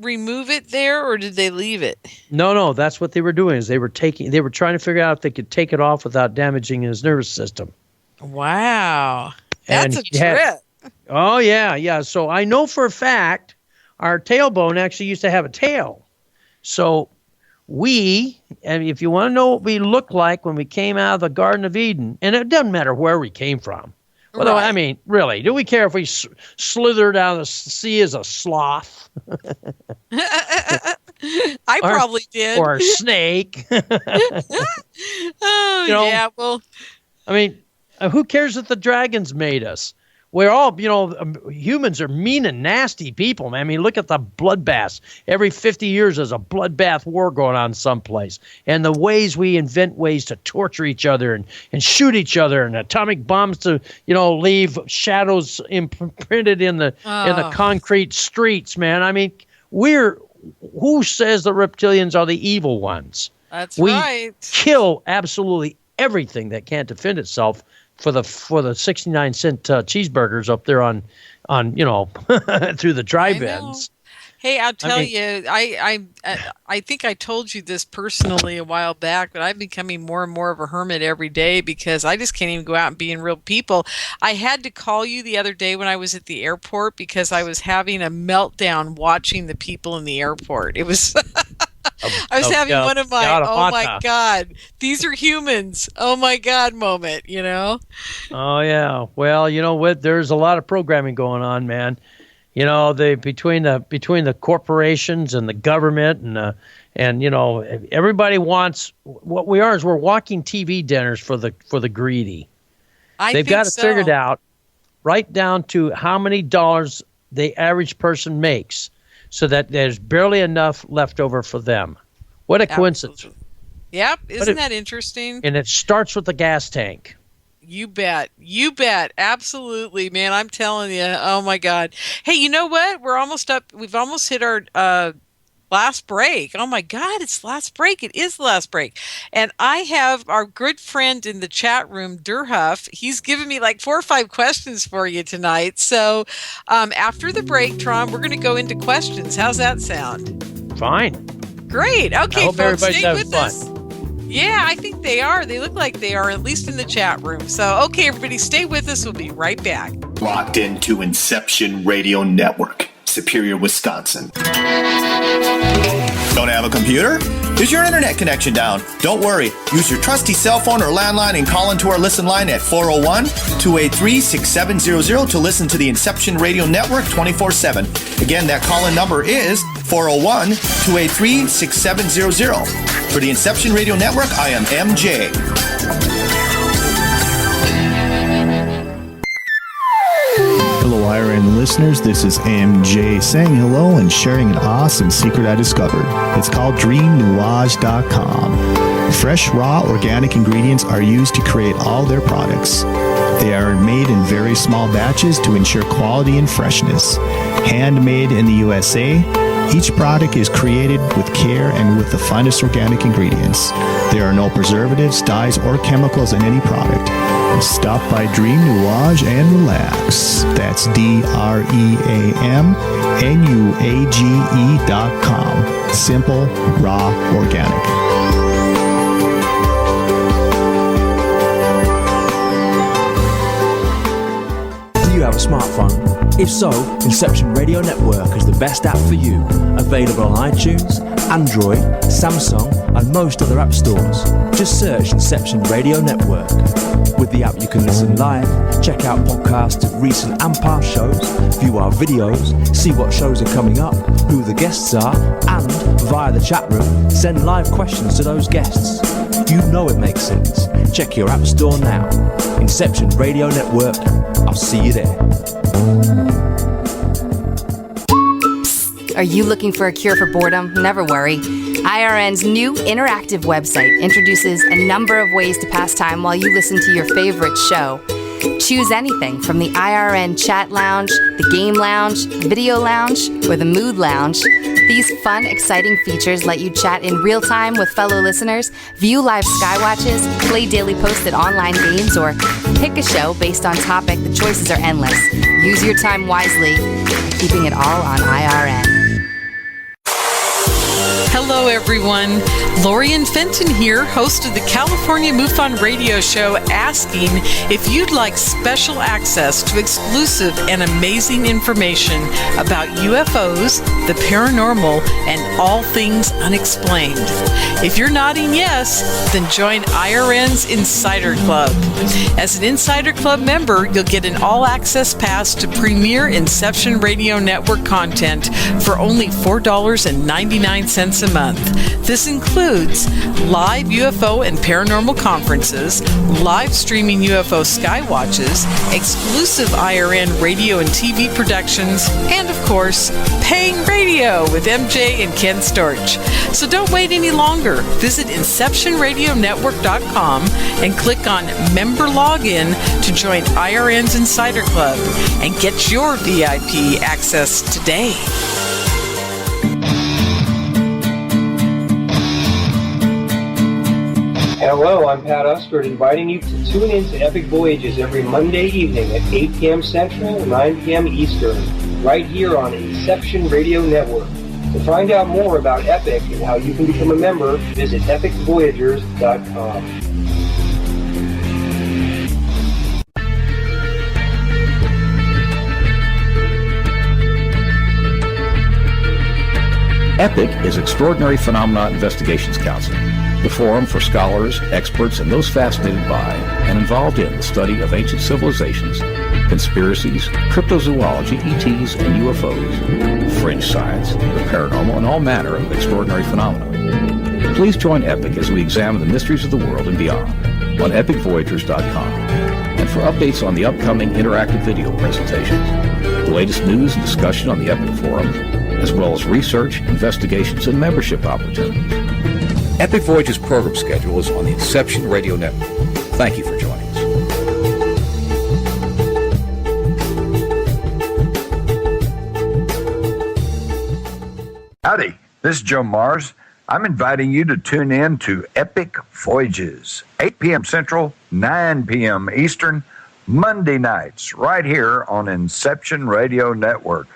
S3: remove it there, or did they leave it?
S4: No, that's what they were doing. Is they were trying to figure out if they could take it off without damaging his nervous system.
S3: Wow, that's a trip.
S4: Oh yeah. So I know for a fact our tailbone actually used to have a tail. So and if you want to know what we looked like when we came out of the Garden of Eden, and it doesn't matter where we came from. Well, right. I mean, really, do we care if we slither down the sea as a sloth?
S3: I probably did.
S4: Or a snake.
S3: Yeah, well.
S4: I mean, who cares if the dragons made us? We're all, humans are mean and nasty people, man. I mean, look at the bloodbaths. Every 50 years there's a bloodbath war going on someplace. And the ways we invent ways to torture each other and shoot each other, and atomic bombs to, leave shadows imprinted in the concrete streets, man. I mean, who says the reptilians are the evil ones?
S3: That's right.
S4: We kill absolutely everything that can't defend itself for the 69-cent cheeseburgers up there on through the drive-ins.
S3: Hey, I'll tell you, I think I told you this personally a while back, but I'm becoming more and more of a hermit every day because I just can't even go out and be in real people. I had to call you the other day when I was at the airport because I was having a meltdown watching the people in the airport. It was... I was having one of my, oh my God, these are humans, oh my God moment, Oh, yeah. Well, you know what? There's a lot of programming going on, man. Between the corporations and the government and everybody wants, what we are is we're walking TV dinners for the greedy. They've got it figured out right down to how many dollars the average person makes, so that there's barely enough left over for them. What a coincidence. Yep. Isn't that interesting?
S4: And it starts with the gas tank.
S3: You bet. Absolutely, man. I'm telling you. Oh, my God. Hey, you know what? We're almost up. We've almost hit our last break. Oh, my God. It's last break. It is the last break. And I have our good friend in the chat room, Durhuff. He's given me like 4 or 5 questions for you tonight. So after the break, Tron, we're going to go into questions. How's that sound?
S4: Fine.
S3: Great. Okay,
S4: I hope
S3: folks,
S4: everybody's
S3: stay
S4: having
S3: with
S4: fun.
S3: us. Yeah, I think they are. They look like they are, at least in the chat room. So, okay, everybody, stay with us. We'll be right back.
S10: Locked into Inception Radio Network, Superior, Wisconsin. Don't have a computer? Is your internet connection down? Don't worry. Use your trusty cell phone or landline and call into our listen line at 401-283-6700 to listen to the Inception Radio Network 24/7. Again, that call-in number is 401-283-6700. For the Inception Radio Network, I am MJ.
S1: Hello, IRN listeners. This is MJ saying hello and sharing an awesome secret I discovered. It's called dreamnuage.com. Fresh, raw, organic ingredients are used to create all their products. They are made in very small batches to ensure quality and freshness. Handmade in the USA, each product is created with care and with the finest organic ingredients. There are no preservatives, dyes, or chemicals in any product. Stop by Dream Nuage and relax. That's DREAMNUAGE.com. Simple, raw, organic.
S6: Do you have a smartphone? If so, Inception Radio Network is the best app for you. Available on iTunes, Android, Samsung, and most other app stores. Just search Inception Radio Network. With the app you can listen live, check out podcasts of recent and past shows, view our videos, see what shows are coming up, who the guests are, and, via the chat room, send live questions to those guests. You know it makes sense. Check your app store now. Inception Radio Network. I'll see you there.
S5: Are you looking for a cure for boredom? Never worry. IRN's new interactive website introduces a number of ways to pass time while you listen to your favorite show. Choose anything from the IRN chat lounge, the game lounge, video lounge, or the mood lounge. These fun, exciting features let you chat in real time with fellow listeners, view live skywatches, play daily posted online games, or pick a show based on topic. The choices are endless. Use your time wisely, keeping it all on IRN.
S3: everyone. Lorien Fenton here, host of the California MUFON Radio Show, asking if you'd like special access to exclusive and amazing information about UFOs, the paranormal, and all things unexplained. If you're nodding yes, then join IRN's Insider Club. As an Insider Club member, you'll get an all-access pass to premier Inception Radio Network content for only $4.99 a month. This includes live UFO and paranormal conferences, live streaming UFO skywatches, exclusive IRN radio and TV productions, and of course, paying radio with MJ and Ken Storch. So don't wait any longer. Visit InceptionRadioNetwork.com and click on Member Login to join IRN's Insider Club and get your VIP access today.
S7: Hello, I'm Pat Usford, inviting you to tune in to Epic Voyages every Monday evening at 8 p.m. Central, 9 p.m. Eastern, right here on Inception Radio Network. To find out more about Epic and how you can become a member, visit epicvoyagers.com.
S8: EPIC is Extraordinary Phenomena Investigations Council, the forum for scholars, experts, and those fascinated by and involved in the study of ancient civilizations, conspiracies, cryptozoology, ETs, and UFOs, fringe science, the paranormal, and all manner of extraordinary phenomena. Please join EPIC as we examine the mysteries of the world and beyond on epicvoyagers.com. And for updates on the upcoming interactive video presentations, the latest news and discussion on the EPIC forum, as well as research, investigations, and membership opportunities.
S11: Epic Voyages program schedule is on the Inception Radio Network. Thank you for joining us.
S9: Howdy, this is Joe Mars. I'm inviting you to tune in to Epic Voyages, 8 p.m. Central, 9 p.m. Eastern, Monday nights, right here on Inception Radio Network.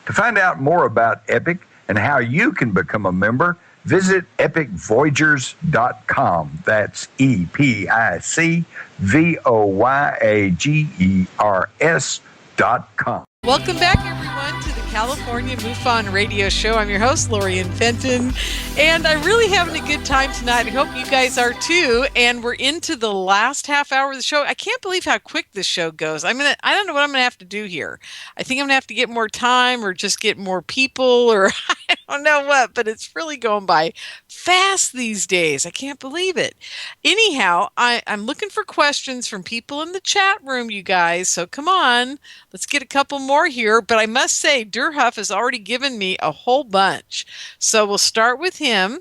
S9: To find out more about Epic and how you can become a member, visit epicvoyagers.com. That's epicvoyagers.com.
S3: Welcome back, everyone, to the California MUFON Radio Show. I'm your host, Lorien Fenton, and I'm really having a good time tonight. I hope you guys are too. And we're into the last half hour of the show. I can't believe how quick this show goes. I don't know what I'm gonna have to do here. I think I'm gonna have to get more time, or just get more people, or I don't know what. But it's really going by fast these days. I can't believe it. Anyhow, I'm looking for questions from people in the chat room, you guys. So come on, let's get a couple more here, but I must say Durhuff has already given me a whole bunch. So we'll start with him.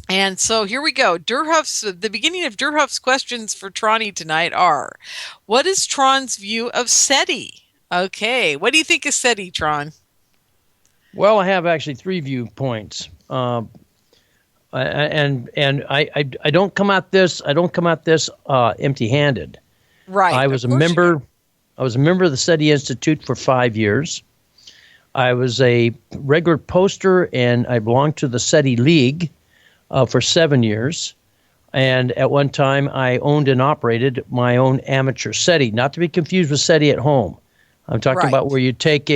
S3: And so here we go. The beginning of Durhuff's questions for Tronny tonight are, what is Tron's view of SETI? Okay, what do you think of SETI, Tron?
S4: Well, I have actually 3 viewpoints. And I don't come at this empty-handed.
S3: Right.
S4: I was a member of the SETI Institute for 5 years. I was a regular poster, and I belonged to the SETI League for 7 years. And at one time, I owned and operated my own amateur SETI, not to be confused with SETI at home. I'm talking about where you take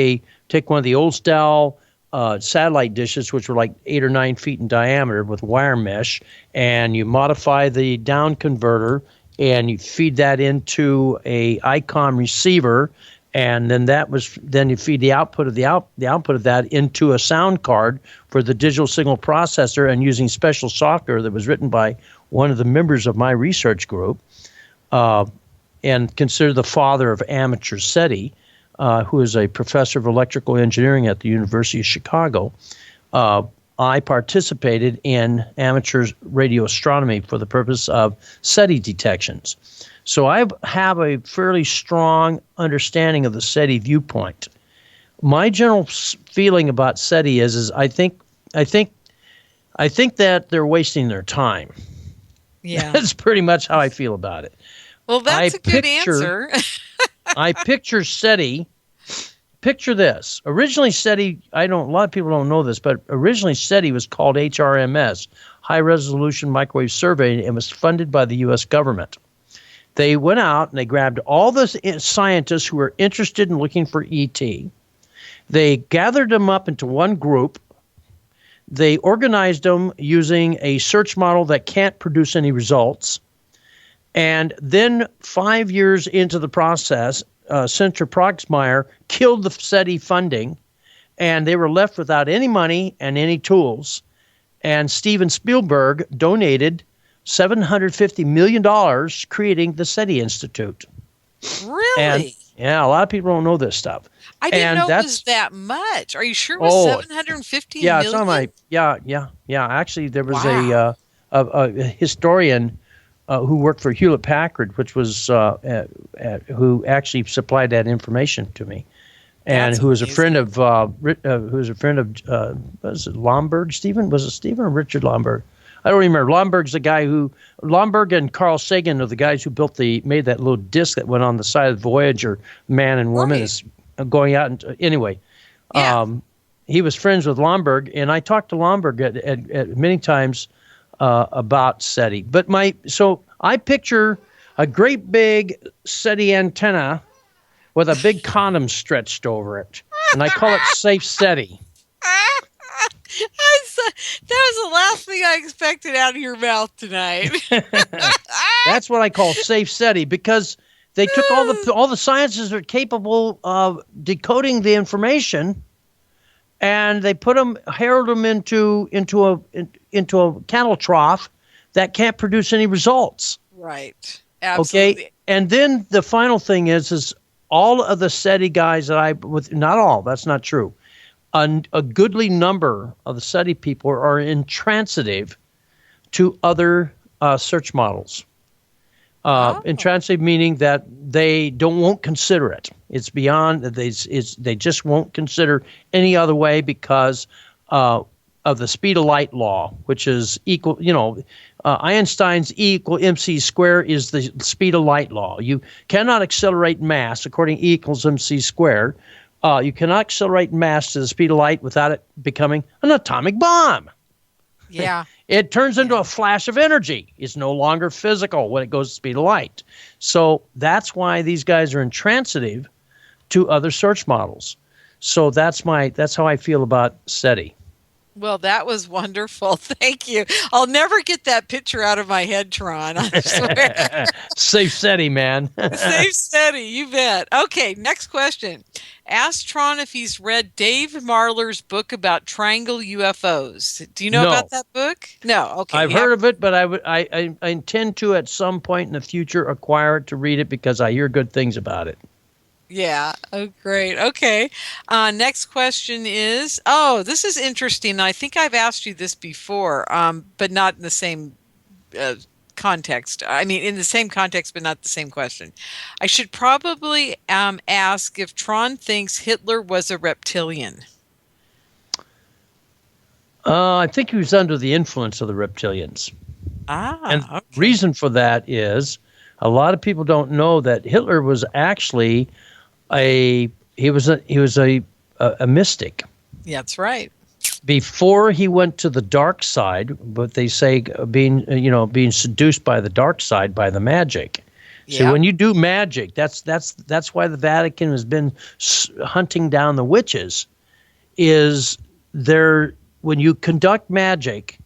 S4: one of the old style satellite dishes, which were like 8 or 9 feet in diameter with wire mesh, and you modify the down converter, and you feed that into a ICOM receiver, and then you feed the output of that into a sound card for the digital signal processor, and using special software that was written by one of the members of my research group, and considered the father of amateur SETI, who is a professor of electrical engineering at the University of Chicago. I participated in amateur radio astronomy for the purpose of SETI detections. So I have a fairly strong understanding of the SETI viewpoint. My general feeling about SETI is I think that they're wasting their time.
S3: Yeah.
S4: That's pretty much how I feel about it.
S3: Well, that's a good answer.
S4: I picture SETI picture this. Originally SETI, a lot of people don't know this, but originally SETI was called HRMS, High Resolution Microwave Survey, and was funded by the U.S. government. They went out and they grabbed all the scientists who were interested in looking for ET. They gathered them up into one group. They organized them using a search model that can't produce any results. And then 5 years into the process, Senator Proxmire killed the SETI funding, and they were left without any money and any tools. And Steven Spielberg donated $750 million creating the SETI Institute.
S3: Really?
S4: And, yeah, a lot of people don't know this stuff.
S3: I didn't know it was that much. Are you sure it was $750 million?
S4: It's on my yeah. Actually, there was a historian who worked for Hewlett Packard, which was who actually supplied that information to me, and who was a friend of was it Lomberg? Stephen? Was it Stephen or Richard Lomberg? I don't remember. Lomberg and Carl Sagan are the guys who made that little disc that went on the side of Voyager, man and woman is going out. And anyway, he was friends with Lomberg, and I talked to Lomberg at many times about SETI. So I picture a great big SETI antenna with a big condom stretched over it, and I call it Safe SETI.
S3: That was the last thing I expected out of your mouth tonight.
S4: That's what I call Safe SETI, because they took all the sciences that are capable of decoding the information, and they heralded them into a cattle trough that can't produce any results.
S3: Right. Absolutely.
S4: Okay. And then the final thing is all of the SETI guys not all, that's not true. A goodly number of the SETI people are intransitive to other search models. Intransitive meaning that they won't consider it. It's beyond they just won't consider any other way because of the speed of light law, which is equal. Einstein's E equal mc squared is the speed of light law. You cannot accelerate mass according to E equals mc squared. You cannot accelerate mass to the speed of light without it becoming an atomic bomb.
S3: Yeah.
S4: It turns into a flash of energy. It's no longer physical when it goes to the speed of light. So that's why these guys are intransitive to other search models. So that's how I feel about SETI.
S3: Well, that was wonderful. Thank you. I'll never get that picture out of my head, Tron. I swear.
S4: Safe SETI, man.
S3: Safe SETI, you bet. Okay, next question. Ask Tron if he's read Dave Marler's book about triangle UFOs. Do you know about that book? No. Okay.
S4: I've heard of it, but I intend to at some point in the future acquire it to read it because I hear good things about it.
S3: Yeah. Oh, great. Okay. Next question is, this is interesting. I think I've asked you this before, but not in the same context. I mean, in the same context, but not the same question. I should probably ask if Tron thinks Hitler was a reptilian.
S4: I think he was under the influence of the reptilians. And reason for that is a lot of people don't know that Hitler was actually a mystic.
S3: Yeah, that's right.
S4: Before he went to the dark side, but they say being seduced by the dark side by the magic. Yeah. So when you do magic, that's why the Vatican has been hunting down the witches. Is there when you conduct magic,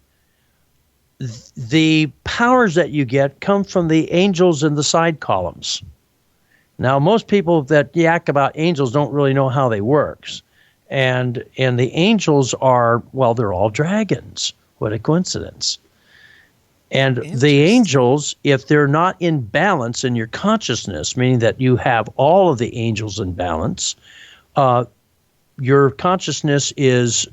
S4: the powers that you get come from the angels in the side columns. Now, most people that yak about angels don't really know how they work. And the angels are, they're all dragons. What a coincidence. And the angels, if they're not in balance in your consciousness, meaning that you have all of the angels in balance, your consciousness is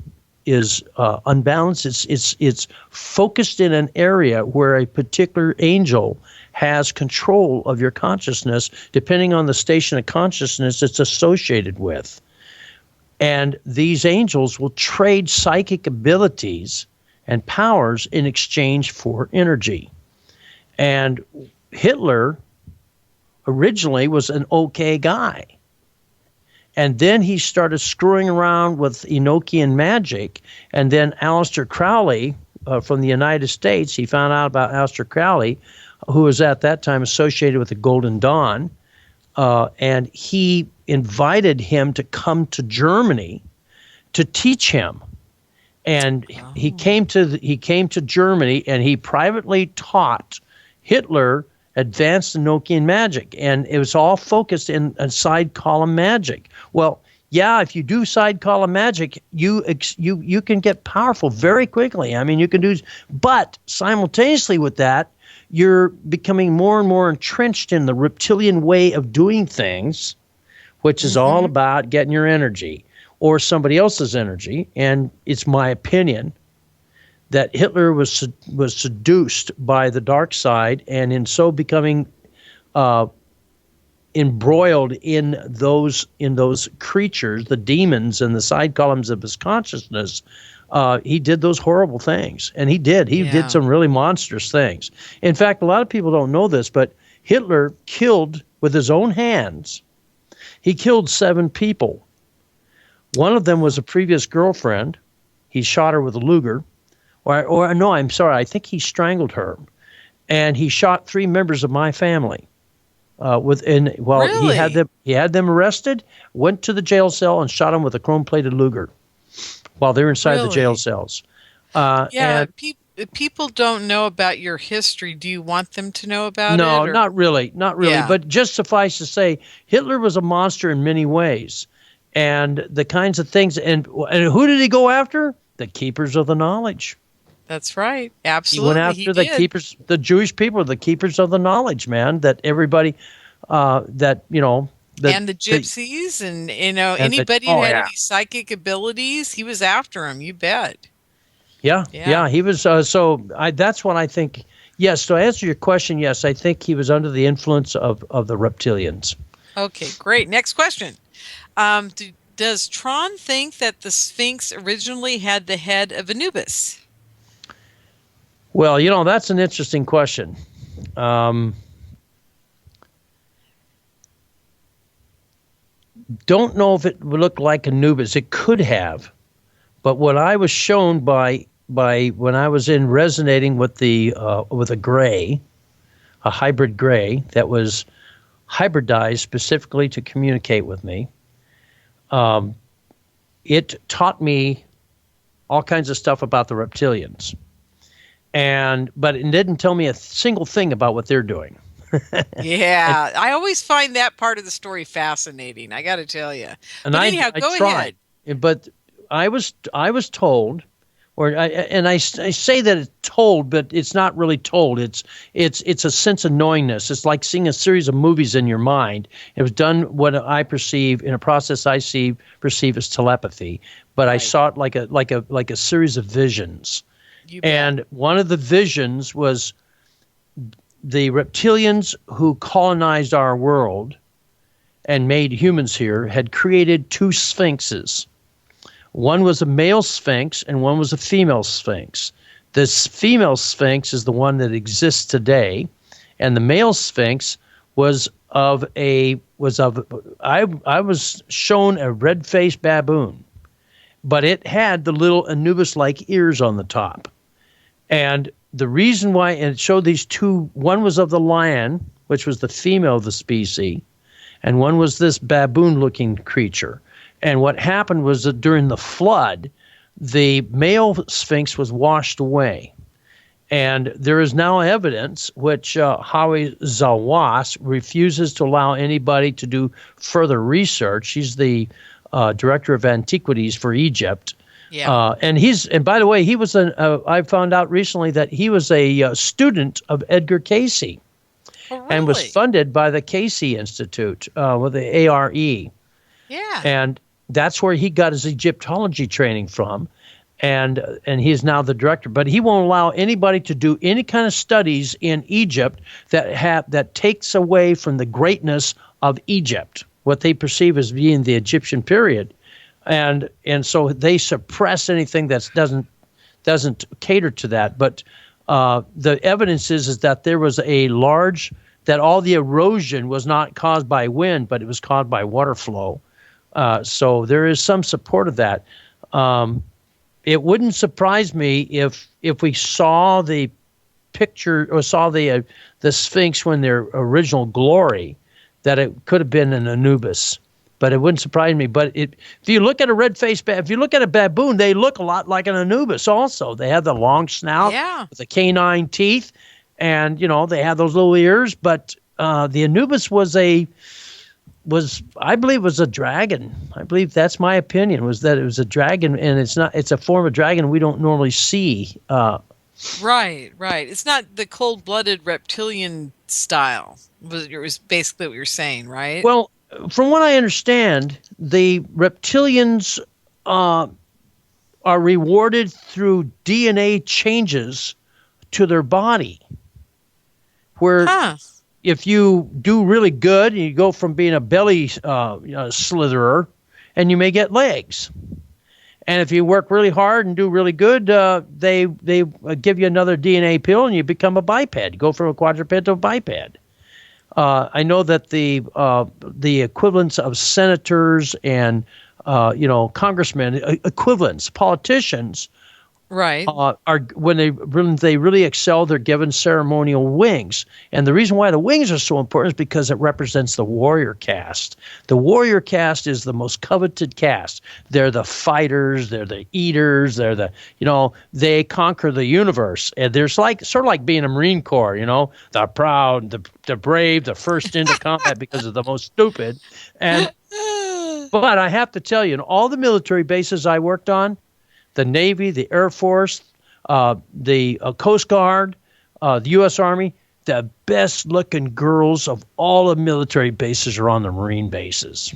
S4: unbalanced. It's focused in an area where a particular angel has control of your consciousness, depending on the station of consciousness it's associated with. And these angels will trade psychic abilities and powers in exchange for energy. And Hitler originally was an okay guy. And then he started screwing around with Enochian magic. And then Aleister Crowley from the United States, he found out about Aleister Crowley, who was at that time associated with the Golden Dawn. And he invited him to come to Germany to teach him. And he came to Germany, and he privately taught Hitler advanced Enochian magic, and it was all focused in side column magic. Well, yeah, if you do side column magic, you can get powerful very quickly. I mean, you can do, but simultaneously with that, you're becoming more and more entrenched in the reptilian way of doing things, which is all about getting your energy or somebody else's energy. And it's my opinion that Hitler was seduced by the dark side, and in so becoming embroiled in those creatures, the demons and the side columns of his consciousness, he did those horrible things. And he did some really monstrous things. In fact, a lot of people don't know this, but Hitler killed with his own hands. He killed 7 people. One of them was a previous girlfriend. He shot her with a Luger. Or no, I'm sorry, I think he strangled her. And he shot 3 members of my family.
S3: Really?
S4: He had them arrested, went to the jail cell and shot them with a chrome-plated Luger while they were inside the jail cells.
S3: People don't know about your history. Do you want them to know about it?
S4: No, not really.
S3: Yeah.
S4: But just suffice to say, Hitler was a monster in many ways. And the kinds of things, and who did he go after? The keepers of the knowledge.
S3: That's right. Absolutely.
S4: He went after the keepers, the Jewish people, the keepers of the knowledge, man, that everybody, and the gypsies and
S3: anybody who had any psychic abilities, he was after them. You bet.
S4: Yeah. He was. That's what I think. Yes. To answer your question, yes, I think he was under the influence of the reptilians.
S3: Okay, great. Next question. Does Tron think that the Sphinx originally had the head of Anubis?
S4: Well, that's an interesting question. Don't know if it would look like Anubis. It could have, but what I was shown by when I was in resonating with with a gray, a hybrid gray that was hybridized specifically to communicate with me. It taught me all kinds of stuff about the reptilians, but it didn't tell me a single thing about what they're doing.
S3: Yeah, I always find that part of the story fascinating. I got to tell you.
S4: And I tried, but I was told, I say that it's told, but it's not really told. It's a sense of knowingness. It's like seeing a series of movies in your mind. It was done what I perceive in a process I perceive as telepathy, but I saw it like a series of visions. And one of the visions was the reptilians who colonized our world and made humans here had created 2 sphinxes. One was a male sphinx and one was a female sphinx. This female sphinx is the one that exists today, and the male sphinx was I was shown a red-faced baboon, but it had the little Anubis-like ears on the top. And the reason why, and it showed these 2, one was of the lion, which was the female of the species, and one was this baboon-looking creature. And what happened was that during the flood, the male sphinx was washed away. And there is now evidence, which Howie Zawaz refuses to allow anybody to do further research. He's the director of antiquities for Egypt.
S3: Yeah.
S4: And by the way, he was I found out recently that he was a student of Edgar Cayce.
S3: Oh, really?
S4: And was funded by the Cayce Institute with the ARE.
S3: Yeah.
S4: And that's where he got his Egyptology training from. And he is now the director. But he won't allow anybody to do any kind of studies in Egypt that takes away from the greatness of Egypt, what they perceive as being the Egyptian period. And so they suppress anything that doesn't cater to that. But the evidence is that there was that all the erosion was not caused by wind, but it was caused by water flow So there is some support of that. It wouldn't surprise me if we saw the picture or saw the Sphinx when their original glory, that it could have been an Anubis. But it wouldn't surprise me. But if you look at a red-faced if you look at a baboon, they look a lot like an Anubis also. They have the long snout with the canine teeth, and, they have those little ears. But the Anubis was I believe, was a dragon. I believe that's my opinion, was that it was a dragon, and it's a form of dragon we don't normally see.
S3: Right. It's not the cold-blooded reptilian style. It was basically what you're saying, right?
S4: Well, from what I understand, the reptilians are rewarded through DNA changes to their body. Where if you do really good, and you go from being a belly slitherer, and you may get legs. And if you work really hard and do really good, they give you another DNA pill, and you become a biped. You go from a quadruped to a biped. I know that the equivalents of senators and congressmen, equivalents, politicians,
S3: right,
S4: are when they really excel, they're given ceremonial wings. And the reason why the wings are so important is because it represents the warrior caste. The warrior caste is the most coveted caste. They're the fighters, they're the eaters, they're they conquer the universe. And there's sort of like being a Marine Corps, the proud, the brave, the first into combat because of the most stupid. And but I have to tell you, in all the military bases I worked on, the Navy, the Air Force, the Coast Guard, the U.S. Army, the best-looking girls of all the military bases are on the Marine bases.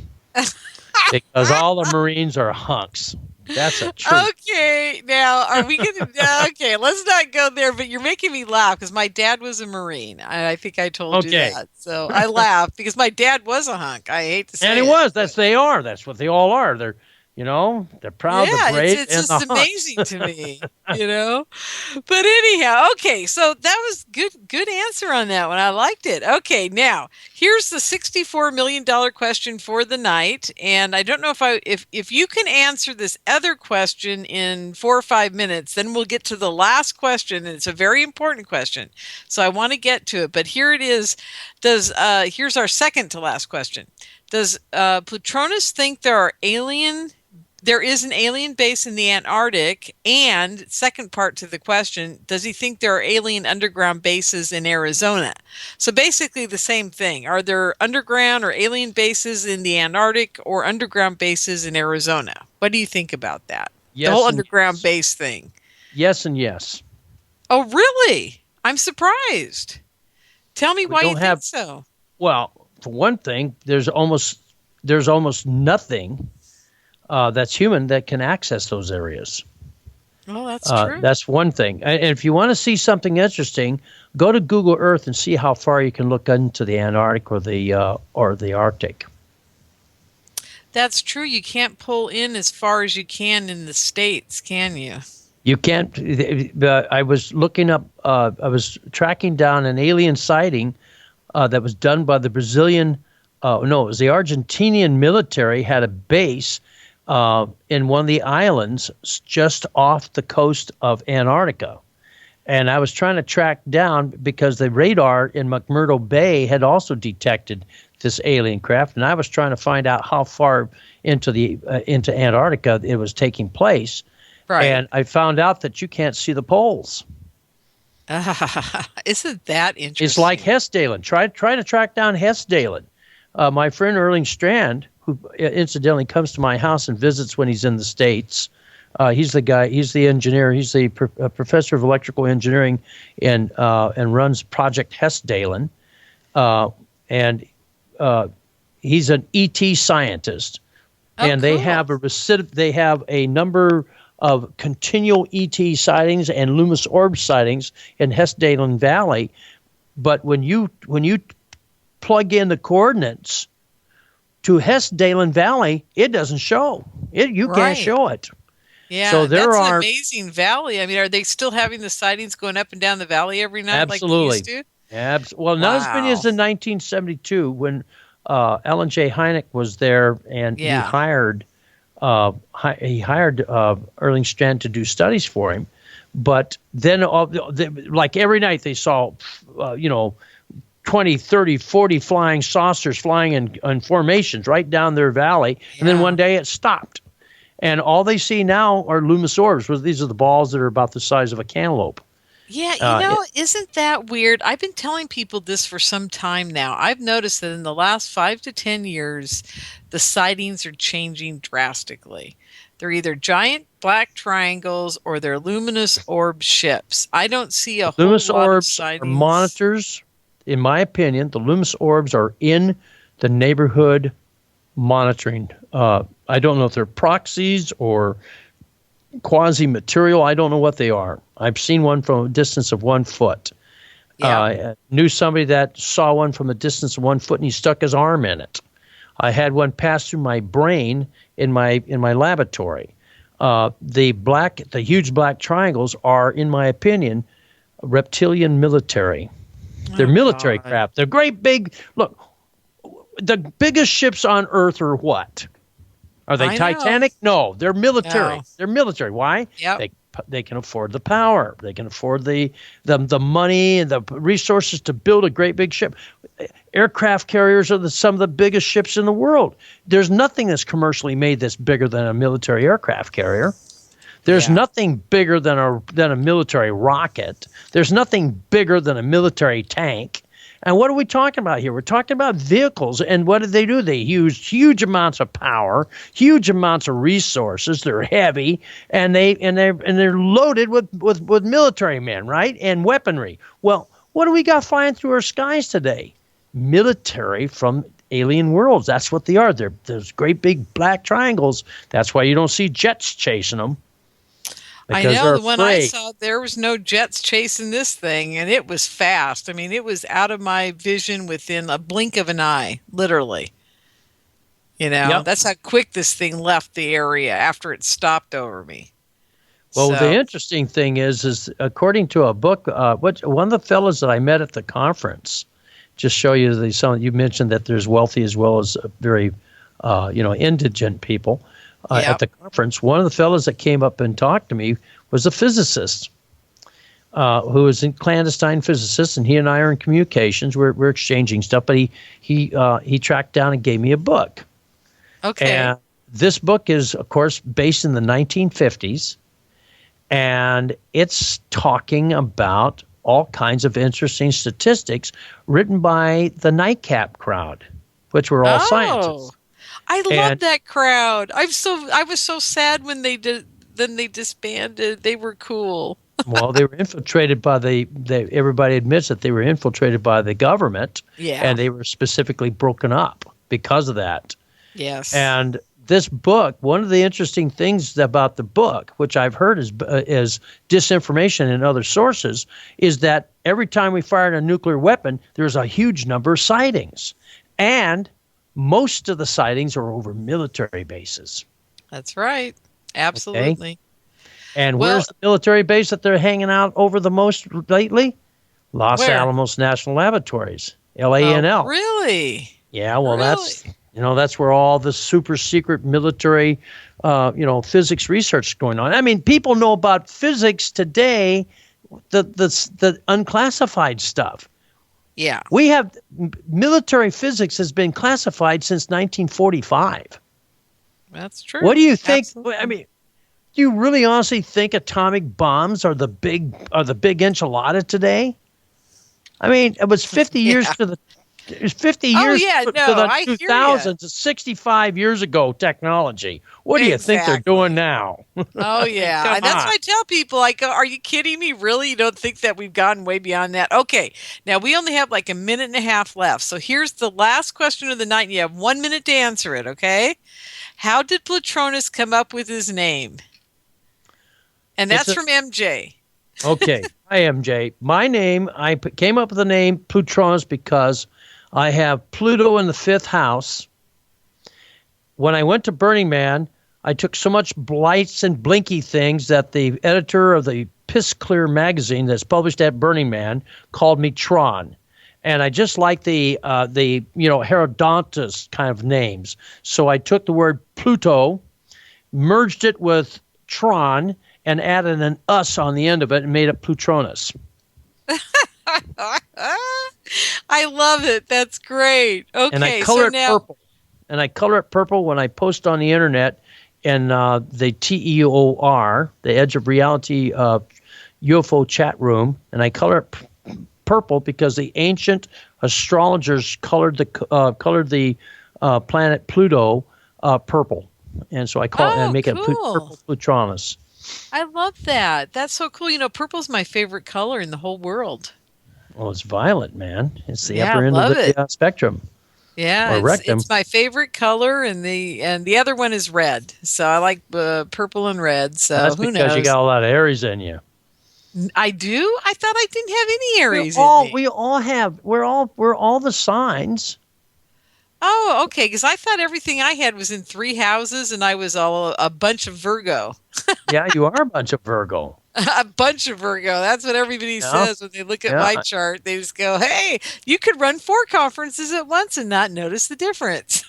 S4: Because all the Marines are hunks. That's a truth.
S3: Okay, now, are we going to... Okay, let's not go there, but you're making me laugh because my dad was a Marine. I think I told you that. So I laugh because my dad was a hunk. I hate to say it.
S4: And he was. They are. That's what they all are. They're proud, they're brave,
S3: it's just amazing to me, But anyhow, okay, so that was good answer on that one. I liked it. Okay, now here's the $64 million question for the night, and I don't know if you can answer this other question in 4 or 5 minutes, then we'll get to the last question, and it's a very important question. So I want to get to it, but here it is. Here's our second to last question. Does Plutronus think there is an alien base in the Antarctic? And second part to the question, does he think there are alien underground bases in Arizona? So basically the same thing. Are there underground or alien bases in the Antarctic or underground bases in Arizona? What do you think about that?
S4: Yes,
S3: the whole underground base thing.
S4: Yes and yes.
S3: Oh, really? I'm surprised. Tell me why you think so.
S4: Well, for one thing, there's almost nothing that's human that can access those areas.
S3: Oh, that's true.
S4: That's one thing. And if you want to see something interesting, go to Google Earth and see how far you can look into the Antarctic or the Arctic.
S3: That's true. You can't pull in as far as you can in the States, can you?
S4: You can't. I was looking up. I was tracking down an alien sighting that was done by the Brazilian. It was the Argentinian military had a base in one of the islands just off the coast of Antarctica. And I was trying to track down because the radar in McMurdo Bay had also detected this alien craft, and I was trying to find out how far into Antarctica it was taking place. Right. And I found out that you can't see the poles.
S3: Isn't that interesting?
S4: It's like Hessdalen. Try to track down Hessdalen. My friend Erling Strand, who incidentally comes to my house and visits when he's in the States. He's the guy. He's the engineer. He's the professor of electrical engineering and runs Project Hessdalen. And he's an ET scientist. And
S3: cool.
S4: They have a number of continual ET sightings and Loomis Orbs sightings in Hessdalen Valley. But when you plug in the coordinates to Hessdalen Valley, it doesn't show. You can't show it.
S3: Yeah,
S4: so
S3: that's an amazing valley. I mean, are they still having the sightings going up and down the valley every night
S4: absolutely.
S3: Like they used to?
S4: Well, not as many as in 1972 when Alan J. Hynek was there, and he hired Erling Strand to do studies for him. But then, like every night, they saw, 20, 30, 40 flying saucers flying in formations right down their valley. And then one day it stopped. And all they see now are luminous orbs. These are the balls that are about the size of a cantaloupe.
S3: Yeah, isn't that weird? I've been telling people this for some time now. I've noticed that in the last 5 to 10 years, the sightings are changing drastically. They're either giant black triangles or they're luminous orb ships. I don't see a whole lot of sightings.
S4: Are monitors. In my opinion, the luminous orbs are in the neighborhood monitoring. I don't know if they're proxies or quasi-material. I don't know what they are. I've seen one from a distance of 1 foot. Knew somebody that saw one from a distance of 1 foot, and he stuck his arm in it. I had one pass through my brain in my laboratory. The huge black triangles are, in my opinion, reptilian military. They're military craft. They're great big. Look, the biggest ships on Earth are what? Are they Titanic? No, they're military. No. They're military. Why?
S3: Yep.
S4: They can afford the power. They can afford the money and the resources to build a great big ship. Aircraft carriers are some of the biggest ships in the world. There's nothing that's commercially made that's bigger than a military aircraft carrier. There's nothing bigger than a military rocket. There's nothing bigger than a military tank. And what are we talking about here? We're talking about vehicles. And what do? They use huge amounts of power, huge amounts of resources. They're heavy, and they're loaded with military men, right? And weaponry. Well, what do we got flying through our skies today? Military from alien worlds. That's what they are. They're those great big black triangles. That's why you don't see jets chasing them.
S3: I know the one I saw, there was no jets chasing this thing, and it was fast. I mean, it was out of my vision within a blink of an eye, literally. That's how quick this thing left the area after it stopped over me.
S4: Well, the interesting thing is according to a book, one of the fellows that I met at the conference, just show you you mentioned that there's wealthy as well as very, indigent people. At the conference, one of the fellows that came up and talked to me was a physicist who was a clandestine physicist, and he and I are in communications. We're exchanging stuff, but he tracked down and gave me a book.
S3: Okay.
S4: And this book is, of course, based in the 1950s, and it's talking about all kinds of interesting statistics written by the Nightcap crowd, which were all scientists.
S3: I love that crowd. I was so sad when they disbanded. They were cool.
S4: Well, they were infiltrated by everybody admits that they were infiltrated by the government.
S3: Yeah.
S4: And they were specifically broken up because of that.
S3: Yes.
S4: And this book, one of the interesting things about the book, which I've heard is disinformation in other sources, is that every time we fired a nuclear weapon, there's a huge number of sightings. And most of the sightings are over military bases.
S3: That's right. Absolutely.
S4: Okay? And where's the military base that they're hanging out over the most lately? Los Alamos National Laboratories, LANL.
S3: Oh, really?
S4: Yeah, well, that's where all the super secret military, physics research is going on. I mean, people know about physics today, the unclassified stuff.
S3: Yeah.
S4: We have military physics has been classified since 1945.
S3: That's true.
S4: What do you think?
S3: Absolutely.
S4: I mean, do you really honestly think atomic bombs are the big enchilada today? I mean, it was 50 years to the to the 2000s. 65 years ago technology. What do you think they're doing now?
S3: Oh, yeah. And that's what I tell people. Like, are you kidding me? Really? You don't think that we've gone way beyond that? Okay. Now, we only have like a minute and a half left. So here's the last question of the night. You have 1 minute to answer it, okay? How did Plutronus come up with his name? And that's from MJ.
S4: Okay. Hi, MJ. My name, I came up with the name Plutronus because I have Pluto in the 5th house. When I went to Burning Man, I took so much blights and blinky things that the editor of the Piss Clear magazine that's published at Burning Man called me Tron. And I just like the Herodotus kind of names. So I took the word Pluto, merged it with Tron, and added an us on the end of it and made it Plutronus.
S3: I love it. That's great. Okay,
S4: and I color it purple. And I color it purple when I post on the internet in the TEOR, the Edge of Reality UFO chat room, and I color it purple because the ancient astrologers colored the planet Pluto purple, and so I call it and make it purple Plutronus.
S3: I love that. That's so cool. Purple's my favorite color in the whole world.
S4: Well, it's violet, man. It's the upper end of the spectrum.
S3: Yeah, it's my favorite color, and the other one is red. So I like purple and red. So
S4: that's
S3: who knows?
S4: Because you got a lot of Aries in you.
S3: I do. I thought I didn't have any Aries in me.
S4: We all have. We're all the signs.
S3: Oh, okay. Because I thought everything I had was in 3 houses, and I was all a bunch of Virgo.
S4: Yeah, you are a bunch of Virgo.
S3: A bunch of Virgo. That's what everybody says when they look at my chart. They just go, hey, you could run 4 conferences at once and not notice the difference.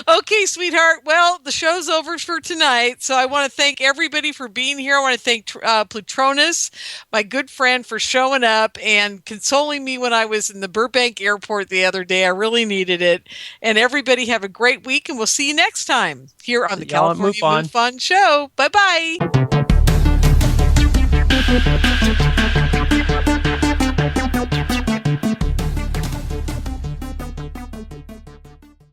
S3: Okay, sweetheart. Well, the show's over for tonight. So I want to thank everybody for being here. I want to thank Plutronus, my good friend, for showing up and consoling me when I was in the Burbank airport the other day. I really needed it. And everybody have a great week, and we'll see you next time here on the California MUFON Show. Bye-bye.